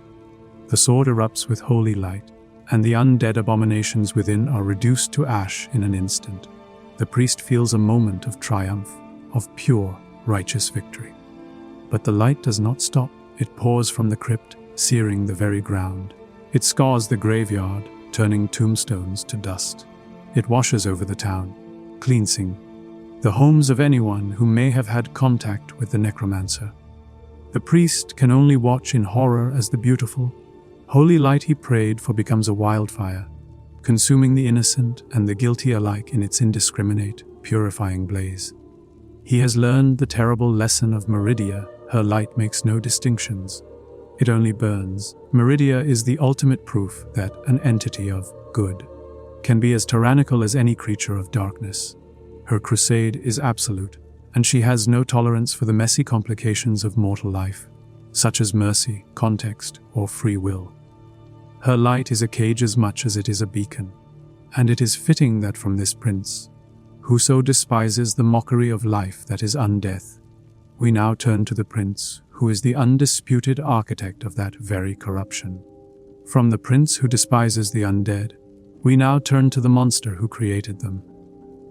The sword erupts with holy light, and the undead abominations within are reduced to ash in an instant. The priest feels a moment of triumph, of pure, righteous victory. But the light does not stop. It pours from the crypt, searing the very ground. It scars the graveyard, turning tombstones to dust. It washes over the town, cleansing the homes of anyone who may have had contact with the necromancer. The priest can only watch in horror as the beautiful, holy light he prayed for becomes a wildfire, consuming the innocent and the guilty alike in its indiscriminate, purifying blaze. He has learned the terrible lesson of Meridia. Her light makes no distinctions. It only burns. Meridia is the ultimate proof that an entity of good can be as tyrannical as any creature of darkness. Her crusade is absolute, and she has no tolerance for the messy complications of mortal life, such as mercy, context, or free will. Her light is a cage as much as it is a beacon, and it is fitting that from this prince, who so despises the mockery of life that is undeath, we now turn to the prince who is the undisputed architect of that very corruption. From the prince who despises the undead, we now turn to the monster who created them.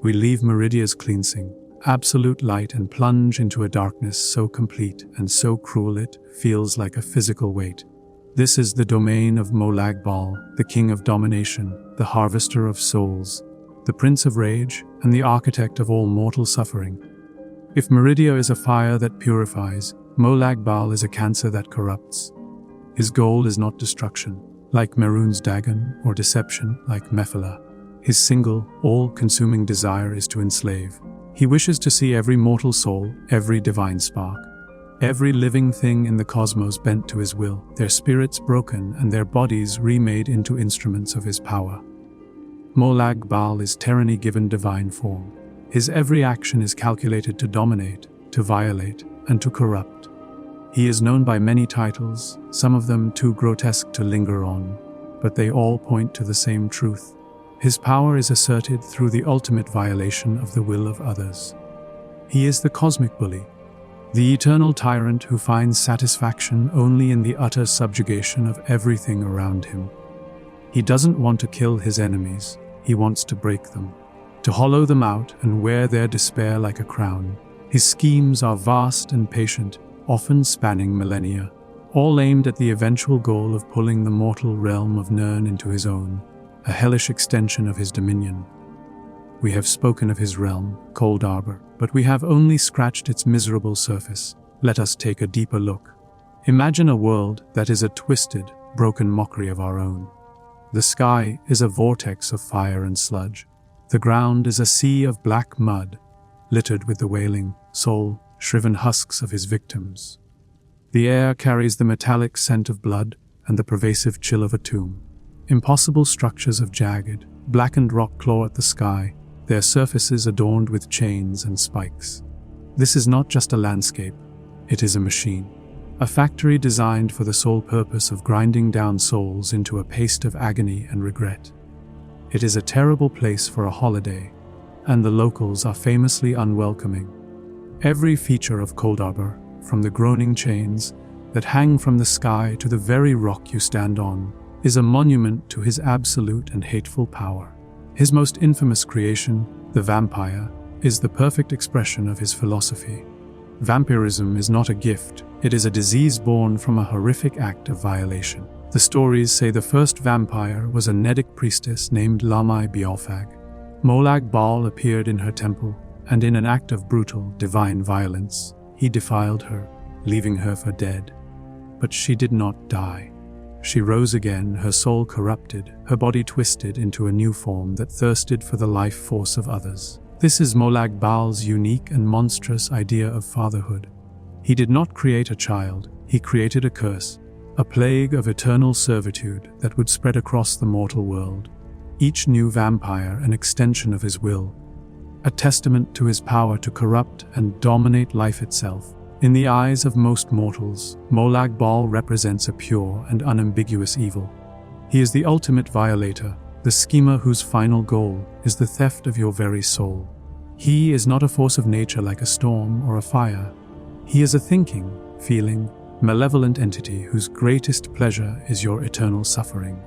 We leave Meridia's cleansing, absolute light, and plunge into a darkness so complete and so cruel it feels like a physical weight. This is the domain of Molag Bal, the king of domination, the harvester of souls, the prince of rage, and the architect of all mortal suffering. If Meridia is a fire that purifies, Molag Bal is a cancer that corrupts. His goal is not destruction, like Mehrunes Dagon, or deception, like Mephala. His single, all-consuming desire is to enslave. He wishes to see every mortal soul, every divine spark, every living thing in the cosmos bent to his will, their spirits broken and their bodies remade into instruments of his power. Molag Bal is tyranny given divine form. His every action is calculated to dominate, to violate, and to corrupt. He is known by many titles, some of them too grotesque to linger on, but they all point to the same truth. His power is asserted through the ultimate violation of the will of others. He is the cosmic bully, the eternal tyrant who finds satisfaction only in the utter subjugation of everything around him. He doesn't want to kill his enemies, he wants to break them, to hollow them out and wear their despair like a crown. His schemes are vast and patient, often spanning millennia, all aimed at the eventual goal of pulling the mortal realm of Nirn into his own, a hellish extension of his dominion. We have spoken of his realm, Cold Arbor, but we have only scratched its miserable surface. Let us take a deeper look. Imagine a world that is a twisted, broken mockery of our own. The sky is a vortex of fire and sludge. The ground is a sea of black mud, littered with the wailing, soul-shriven husks of his victims. The air carries the metallic scent of blood and the pervasive chill of a tomb. Impossible structures of jagged, blackened rock claw at the sky, their surfaces adorned with chains and spikes. This is not just a landscape, it is a machine. A factory designed for the sole purpose of grinding down souls into a paste of agony and regret. It is a terrible place for a holiday, and the locals are famously unwelcoming. Every feature of Cold Arbor, from the groaning chains that hang from the sky to the very rock you stand on, is a monument to his absolute and hateful power. His most infamous creation, the vampire, is the perfect expression of his philosophy. Vampirism is not a gift, it is a disease born from a horrific act of violation. The stories say the first vampire was a Daedric priestess named Lamai Bealfag. Molag Bal appeared in her temple, and in an act of brutal, divine violence, he defiled her, leaving her for dead. But she did not die. She rose again, her soul corrupted, her body twisted into a new form that thirsted for the life force of others. This is Molag Bal's unique and monstrous idea of fatherhood. He did not create a child, he created a curse, a plague of eternal servitude that would spread across the mortal world. Each new vampire an extension of his will, a testament to his power to corrupt and dominate life itself. In the eyes of most mortals, Molag Bal represents a pure and unambiguous evil. He is the ultimate violator, the schemer whose final goal is the theft of your very soul. He is not a force of nature like a storm or a fire. He is a thinking, feeling, malevolent entity whose greatest pleasure is your eternal suffering.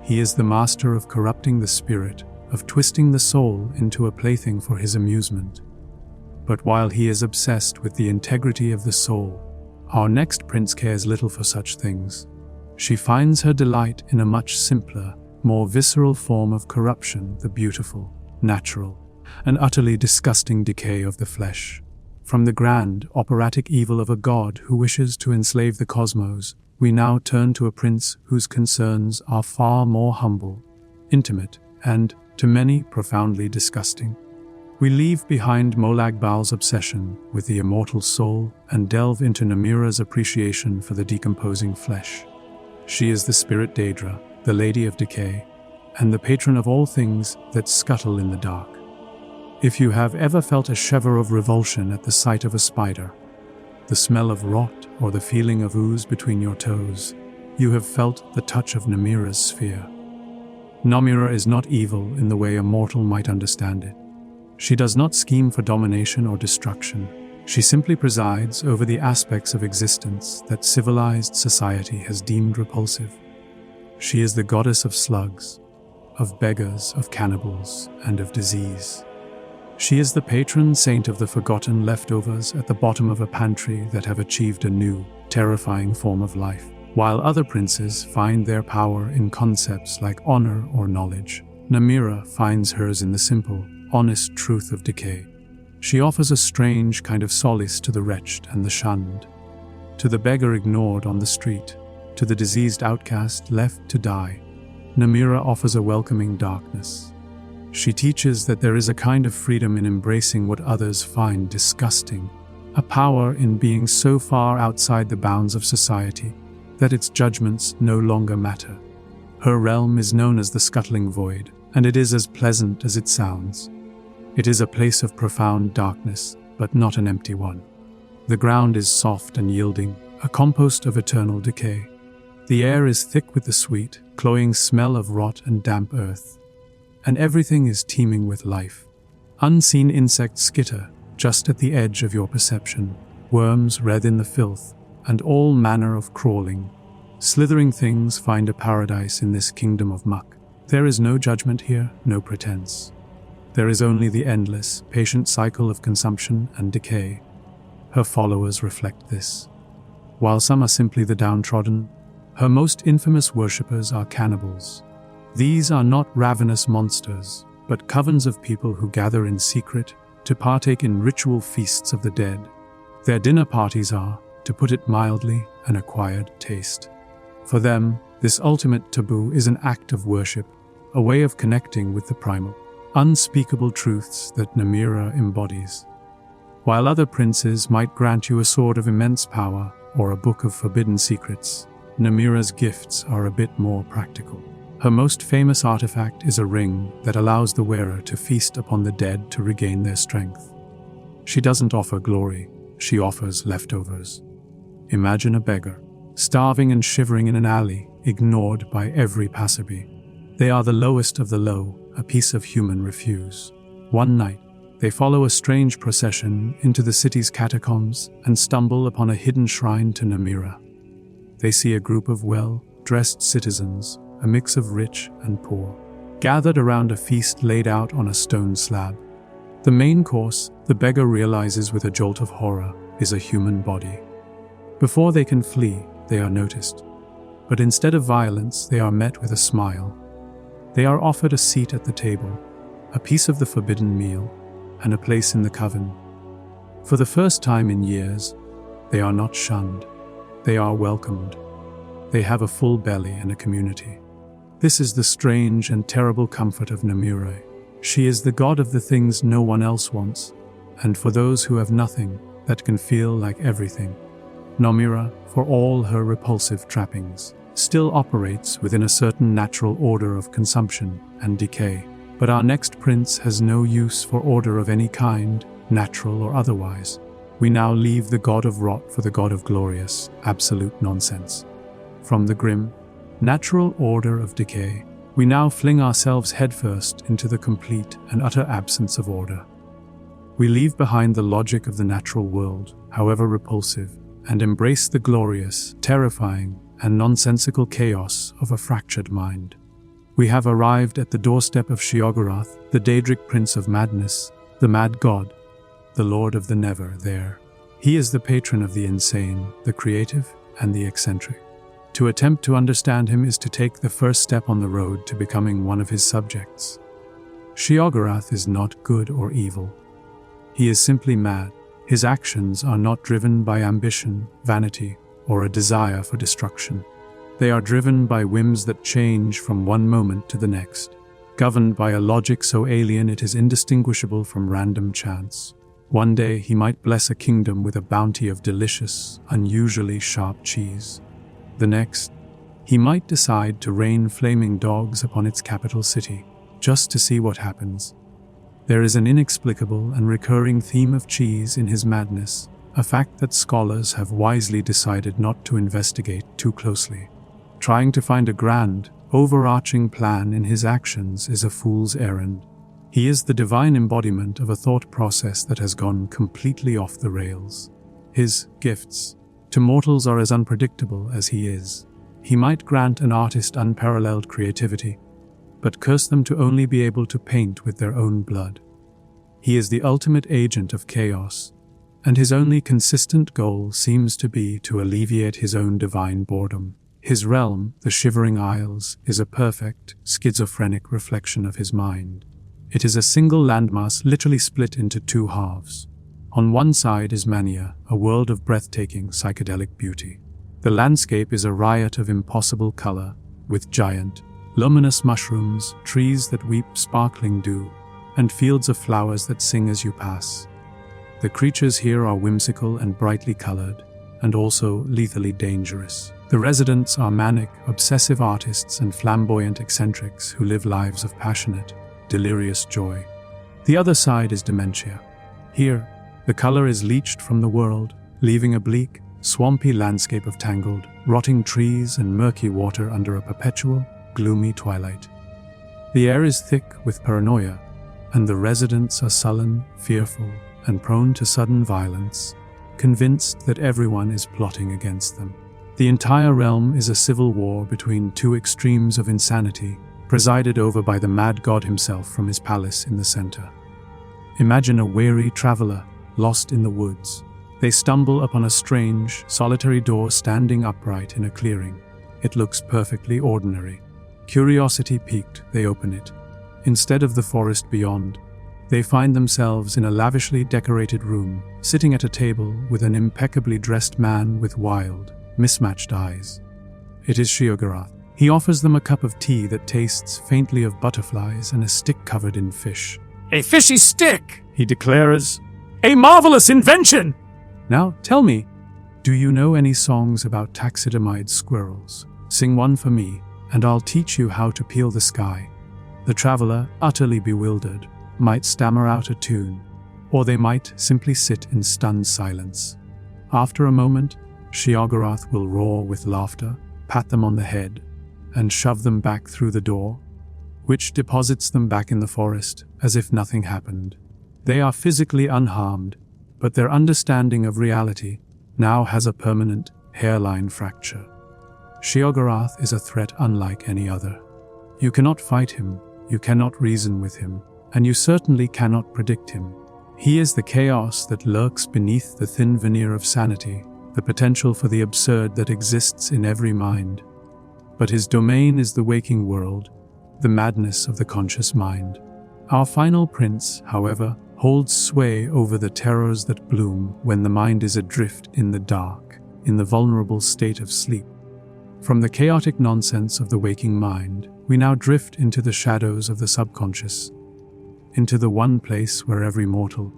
He is the master of corrupting the spirit, of twisting the soul into a plaything for his amusement. But while he is obsessed with the integrity of the soul, our next prince cares little for such things. She finds her delight in a much simpler, more visceral form of corruption, the beautiful, natural, and utterly disgusting decay of the flesh. From the grand, operatic evil of a god who wishes to enslave the cosmos, we now turn to a prince whose concerns are far more humble, intimate, and, to many, profoundly disgusting. We leave behind Molag Bal's obsession with the immortal soul and delve into Namira's appreciation for the decomposing flesh. She is the spirit Daedra, the Lady of Decay, and the patron of all things that scuttle in the dark. If you have ever felt a shiver of revulsion at the sight of a spider, the smell of rot or the feeling of ooze between your toes, you have felt the touch of Namira's sphere. Namira is not evil in the way a mortal might understand it. She does not scheme for domination or destruction. She simply presides over the aspects of existence that civilized society has deemed repulsive. She is the goddess of slugs, of beggars, of cannibals, and of disease. She is the patron saint of the forgotten leftovers at the bottom of a pantry that have achieved a new, terrifying form of life. While other princes find their power in concepts like honor or knowledge, Namira finds hers in the simple, honest truth of decay. She offers a strange kind of solace to the wretched and the shunned, to the beggar ignored on the street, to the diseased outcast left to die. Namira offers a welcoming darkness. She teaches that there is a kind of freedom in embracing what others find disgusting, a power in being so far outside the bounds of society that its judgments no longer matter. Her realm is known as the Scuttling Void, and it is as pleasant as it sounds. It is a place of profound darkness, but not an empty one. The ground is soft and yielding, a compost of eternal decay. The air is thick with the sweet, cloying smell of rot and damp earth, and everything is teeming with life. Unseen insects skitter just at the edge of your perception, worms writhe in the filth, and all manner of crawling, slithering things find a paradise in this kingdom of muck. There is no judgment here, no pretense. There is only the endless, patient cycle of consumption and decay. Her followers reflect this. While some are simply the downtrodden, her most infamous worshippers are cannibals. These are not ravenous monsters, but covens of people who gather in secret to partake in ritual feasts of the dead. Their dinner parties are, to put it mildly, an acquired taste. For them, this ultimate taboo is an act of worship, a way of connecting with the primal, unspeakable truths that Namira embodies. While other princes might grant you a sword of immense power or a book of forbidden secrets, Namira's gifts are a bit more practical. Her most famous artifact is a ring that allows the wearer to feast upon the dead to regain their strength. She doesn't offer glory, she offers leftovers. Imagine a beggar, starving and shivering in an alley, ignored by every passerby. They are the lowest of the low, a piece of human refuse. One night, they follow a strange procession into the city's catacombs and stumble upon a hidden shrine to Namira. They see a group of well-dressed citizens, a mix of rich and poor, gathered around a feast laid out on a stone slab. The main course, the beggar realizes with a jolt of horror, is a human body. Before they can flee, they are noticed. But instead of violence, they are met with a smile. They are offered a seat at the table, a piece of the forbidden meal, and a place in the coven. For the first time in years, they are not shunned. They are welcomed. They have a full belly and a community. This is the strange and terrible comfort of Namira. She is the god of the things no one else wants, and for those who have nothing, that can feel like everything. Namira, for all her repulsive trappings, still operates within a certain natural order of consumption and decay. But our next prince has no use for order of any kind, natural or otherwise. We now leave the god of rot for the god of glorious, absolute nonsense. From the grim, natural order of decay, we now fling ourselves headfirst into the complete and utter absence of order. We leave behind the logic of the natural world, however repulsive, and embrace the glorious, terrifying, and nonsensical chaos of a fractured mind. We have arrived at the doorstep of Sheogorath, the Daedric Prince of Madness, the Mad God, the Lord of the Never there. He is the patron of the insane, the creative, and the eccentric. To attempt to understand him is to take the first step on the road to becoming one of his subjects. Sheogorath is not good or evil. He is simply mad. His actions are not driven by ambition, vanity, or a desire for destruction. They are driven by whims that change from one moment to the next, governed by a logic so alien it is indistinguishable from random chance. One day he might bless a kingdom with a bounty of delicious, unusually sharp cheese. The next, he might decide to rain flaming dogs upon its capital city, just to see what happens. There is an inexplicable and recurring theme of cheese in his madness, a fact that scholars have wisely decided not to investigate too closely. Trying to find a grand, overarching plan in his actions is a fool's errand. He is the divine embodiment of a thought process that has gone completely off the rails. His gifts to mortals are as unpredictable as he is. He might grant an artist unparalleled creativity, but curse them to only be able to paint with their own blood. He is the ultimate agent of chaos, and his only consistent goal seems to be to alleviate his own divine boredom. His realm, the Shivering Isles, is a perfect, schizophrenic reflection of his mind. It is a single landmass literally split into two halves. On one side is Mania, a world of breathtaking psychedelic beauty. The landscape is a riot of impossible color, with giant, luminous mushrooms, trees that weep sparkling dew, and fields of flowers that sing as you pass. The creatures here are whimsical and brightly colored, and also lethally dangerous. The residents are manic, obsessive artists and flamboyant eccentrics who live lives of passionate, delirious joy. The other side is Dementia. Here, the color is leached from the world, leaving a bleak, swampy landscape of tangled, rotting trees and murky water under a perpetual, gloomy twilight. The air is thick with paranoia, and the residents are sullen, fearful, and prone to sudden violence, convinced that everyone is plotting against them. The entire realm is a civil war between two extremes of insanity, presided over by the mad god himself from his palace in the center. Imagine a weary traveler lost in the woods. They stumble upon a strange, solitary door standing upright in a clearing. It looks perfectly ordinary. Curiosity piqued, they open it. Instead of the forest beyond, they find themselves in a lavishly decorated room, sitting at a table with an impeccably dressed man with wild, mismatched eyes. It is Sheogorath. He offers them a cup of tea that tastes faintly of butterflies and a stick covered in fish. "A fishy stick!" He declares, "A marvelous invention!" "Now, tell me, do you know any songs about taxidermied squirrels? Sing one for me, and I'll teach you how to peel the sky." The traveler, utterly bewildered, might stammer out a tune, or they might simply sit in stunned silence. After a moment, Sheogorath will roar with laughter, pat them on the head, and shove them back through the door, which deposits them back in the forest as if nothing happened. They are physically unharmed, but their understanding of reality now has a permanent hairline fracture. Sheogorath is a threat unlike any other. You cannot fight him, you cannot reason with him, and you certainly cannot predict him. He is the chaos that lurks beneath the thin veneer of sanity, the potential for the absurd that exists in every mind. But his domain is the waking world, the madness of the conscious mind. Our final prince, however, holds sway over the terrors that bloom when the mind is adrift in the dark, in the vulnerable state of sleep. From the chaotic nonsense of the waking mind, we now drift into the shadows of the subconscious, into the one place where every mortal,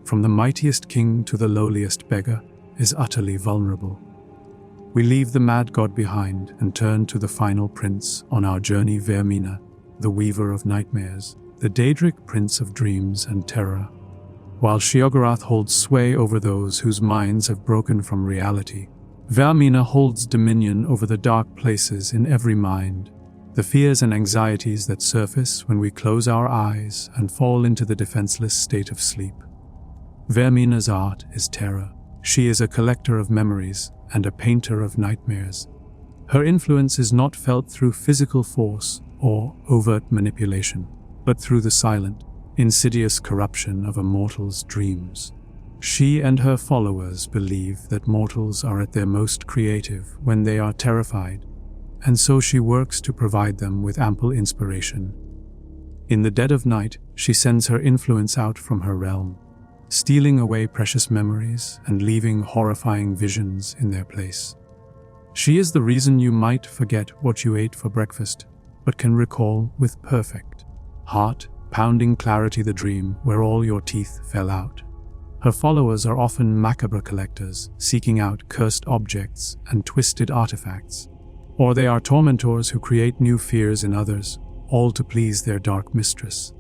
from the mightiest king to the lowliest beggar, is utterly vulnerable. We leave the mad god behind and turn to the final prince on our journey, Vermina, the weaver of nightmares, the Daedric Prince of dreams and terror. While Sheogorath holds sway over those whose minds have broken from reality, Vermina holds dominion over the dark places in every mind, the fears and anxieties that surface when we close our eyes and fall into the defenseless state of sleep. Vermina's art is terror. She is a collector of memories and a painter of nightmares. Her influence is not felt through physical force or overt manipulation, but through the silent, insidious corruption of a mortal's dreams. She and her followers believe that mortals are at their most creative when they are terrified, and so she works to provide them with ample inspiration. In the dead of night, she sends her influence out from her realm, stealing away precious memories and leaving horrifying visions in their place. She is the reason you might forget what you ate for breakfast, but can recall with perfect, heart-pounding clarity the dream where all your teeth fell out. Her followers are often macabre collectors, seeking out cursed objects and twisted artifacts, or they are tormentors who create new fears in others, all to please their dark mistress.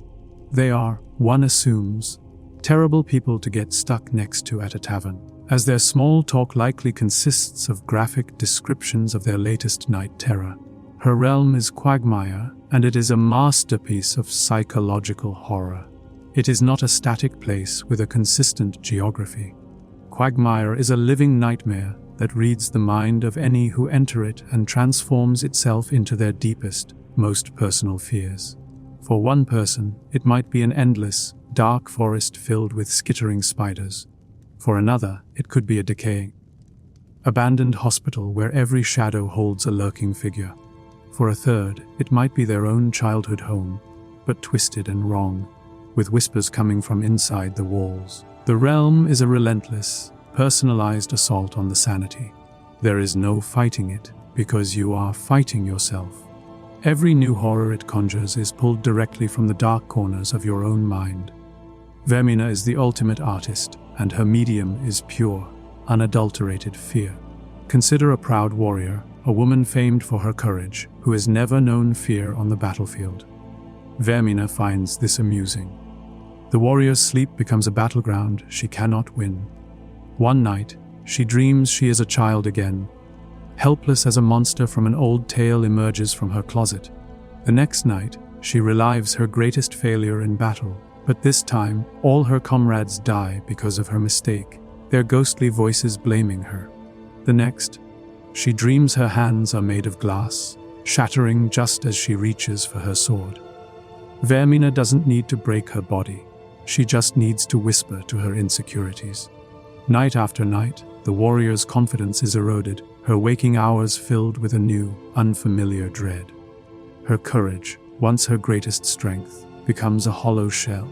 They are, one assumes, terrible people to get stuck next to at a tavern, as their small talk likely consists of graphic descriptions of their latest night terror. Her realm is Quagmire, and it is a masterpiece of psychological horror. It is not a static place with a consistent geography. Quagmire is a living nightmare that reads the mind of any who enter it and transforms itself into their deepest, most personal fears. For one person, it might be an endless, dark forest filled with skittering spiders. For another, it could be a decaying, abandoned hospital where every shadow holds a lurking figure. For a third, it might be their own childhood home, but twisted and wrong, with whispers coming from inside the walls. The realm is a relentless, personalized assault on the sanity. There is no fighting it, because you are fighting yourself. Every new horror it conjures is pulled directly from the dark corners of your own mind. Vermina is the ultimate artist, and her medium is pure, unadulterated fear. Consider a proud warrior, a woman famed for her courage, who has never known fear on the battlefield. Vermina finds this amusing. The warrior's sleep becomes a battleground she cannot win. One night, she dreams she is a child again. Helpless as a monster from an old tale emerges from her closet. The next night, she relives her greatest failure in battle, but this time, all her comrades die because of her mistake, their ghostly voices blaming her. The next, she dreams her hands are made of glass, shattering just as she reaches for her sword. Vermina doesn't need to break her body. She just needs to whisper to her insecurities. Night after night, the warrior's confidence is eroded, her waking hours filled with a new, unfamiliar dread. Her courage, once her greatest strength, becomes a hollow shell,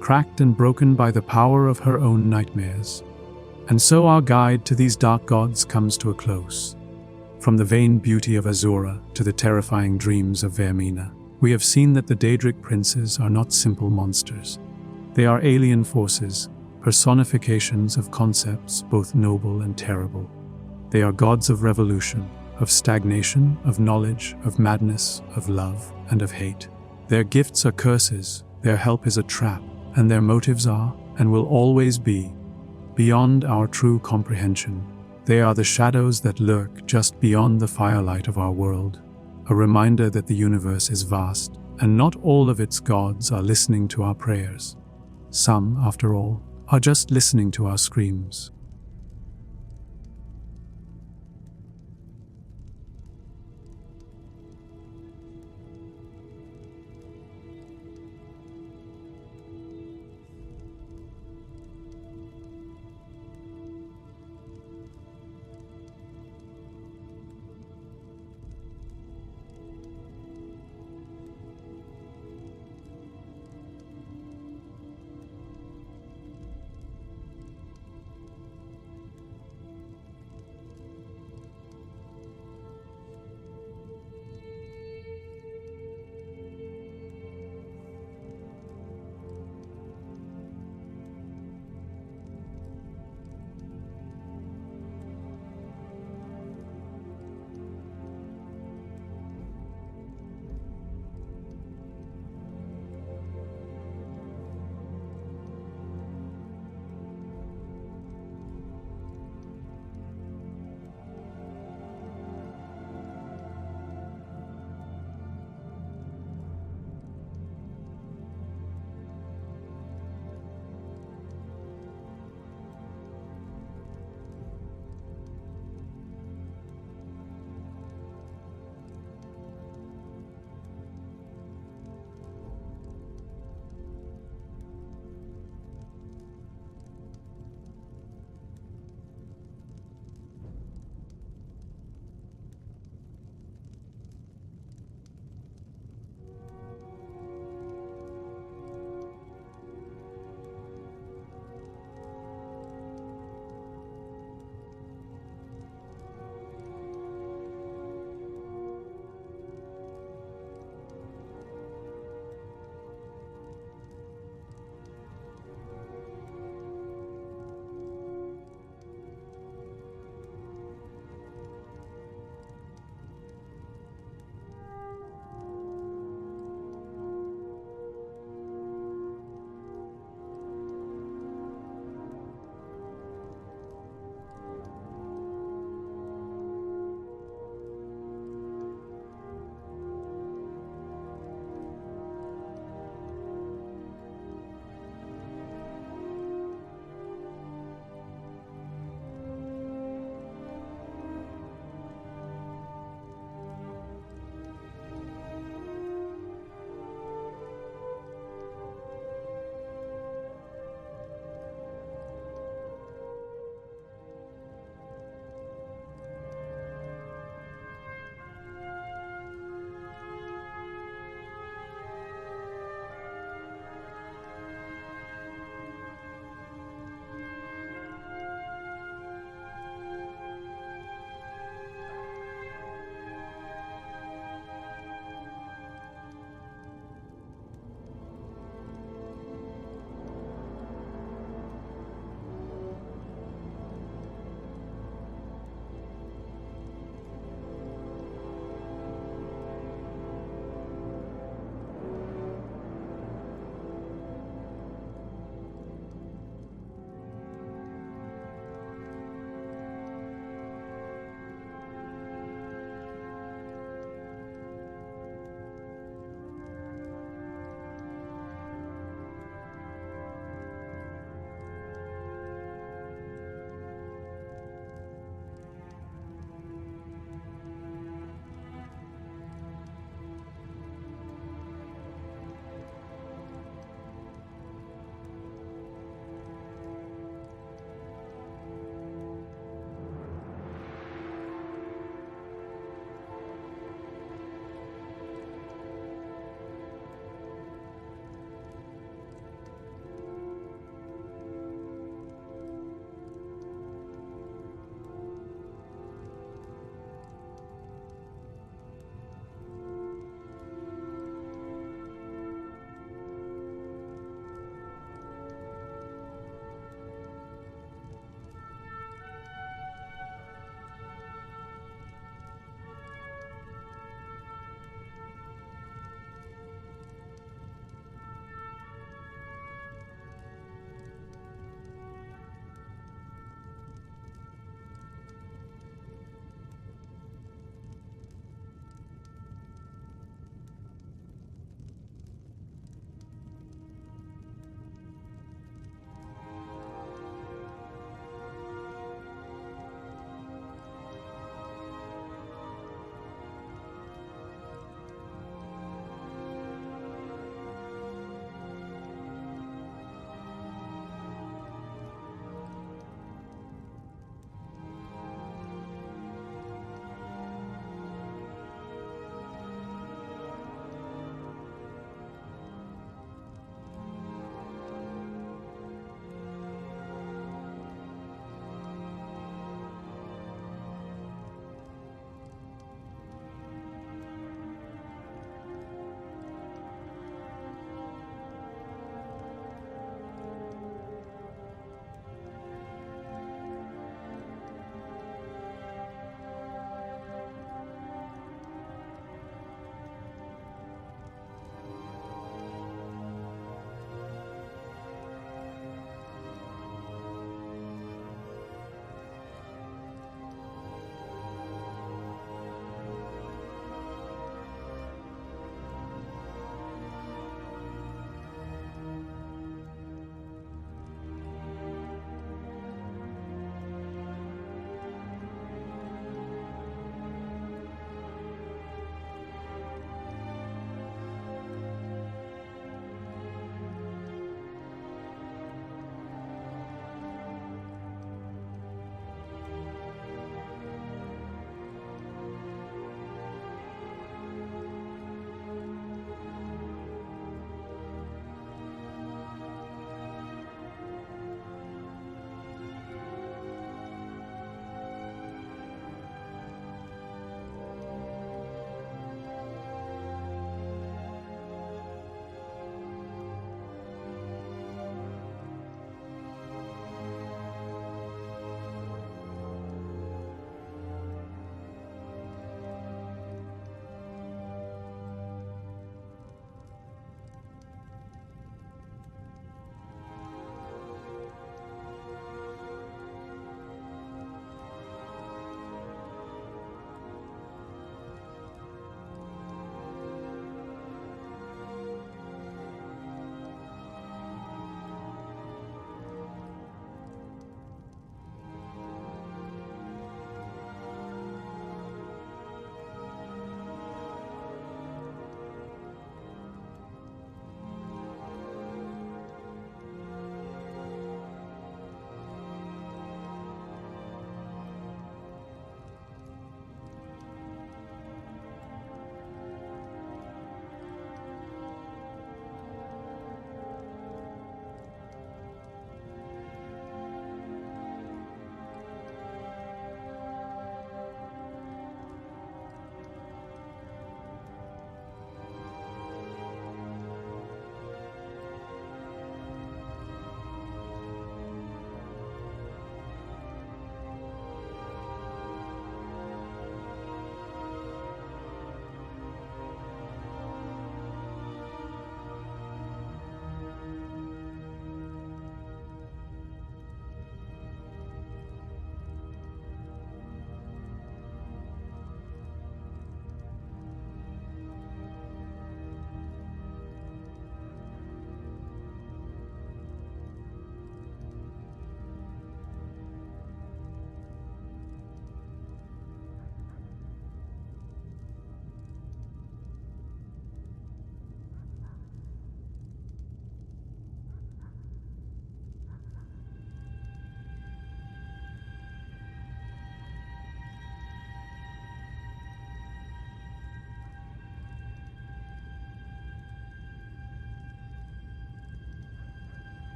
cracked and broken by the power of her own nightmares. And so our guide to these dark gods comes to a close. From the vain beauty of Azura to the terrifying dreams of Vermina, we have seen that the Daedric Princes are not simple monsters. They are alien forces, personifications of concepts both noble and terrible. They are gods of revolution, of stagnation, of knowledge, of madness, of love, and of hate. Their gifts are curses, their help is a trap, and their motives are, and will always be, beyond our true comprehension. They are the shadows that lurk just beyond the firelight of our world, a reminder that the universe is vast, and not all of its gods are listening to our prayers. Some, after all, are just listening to our screams.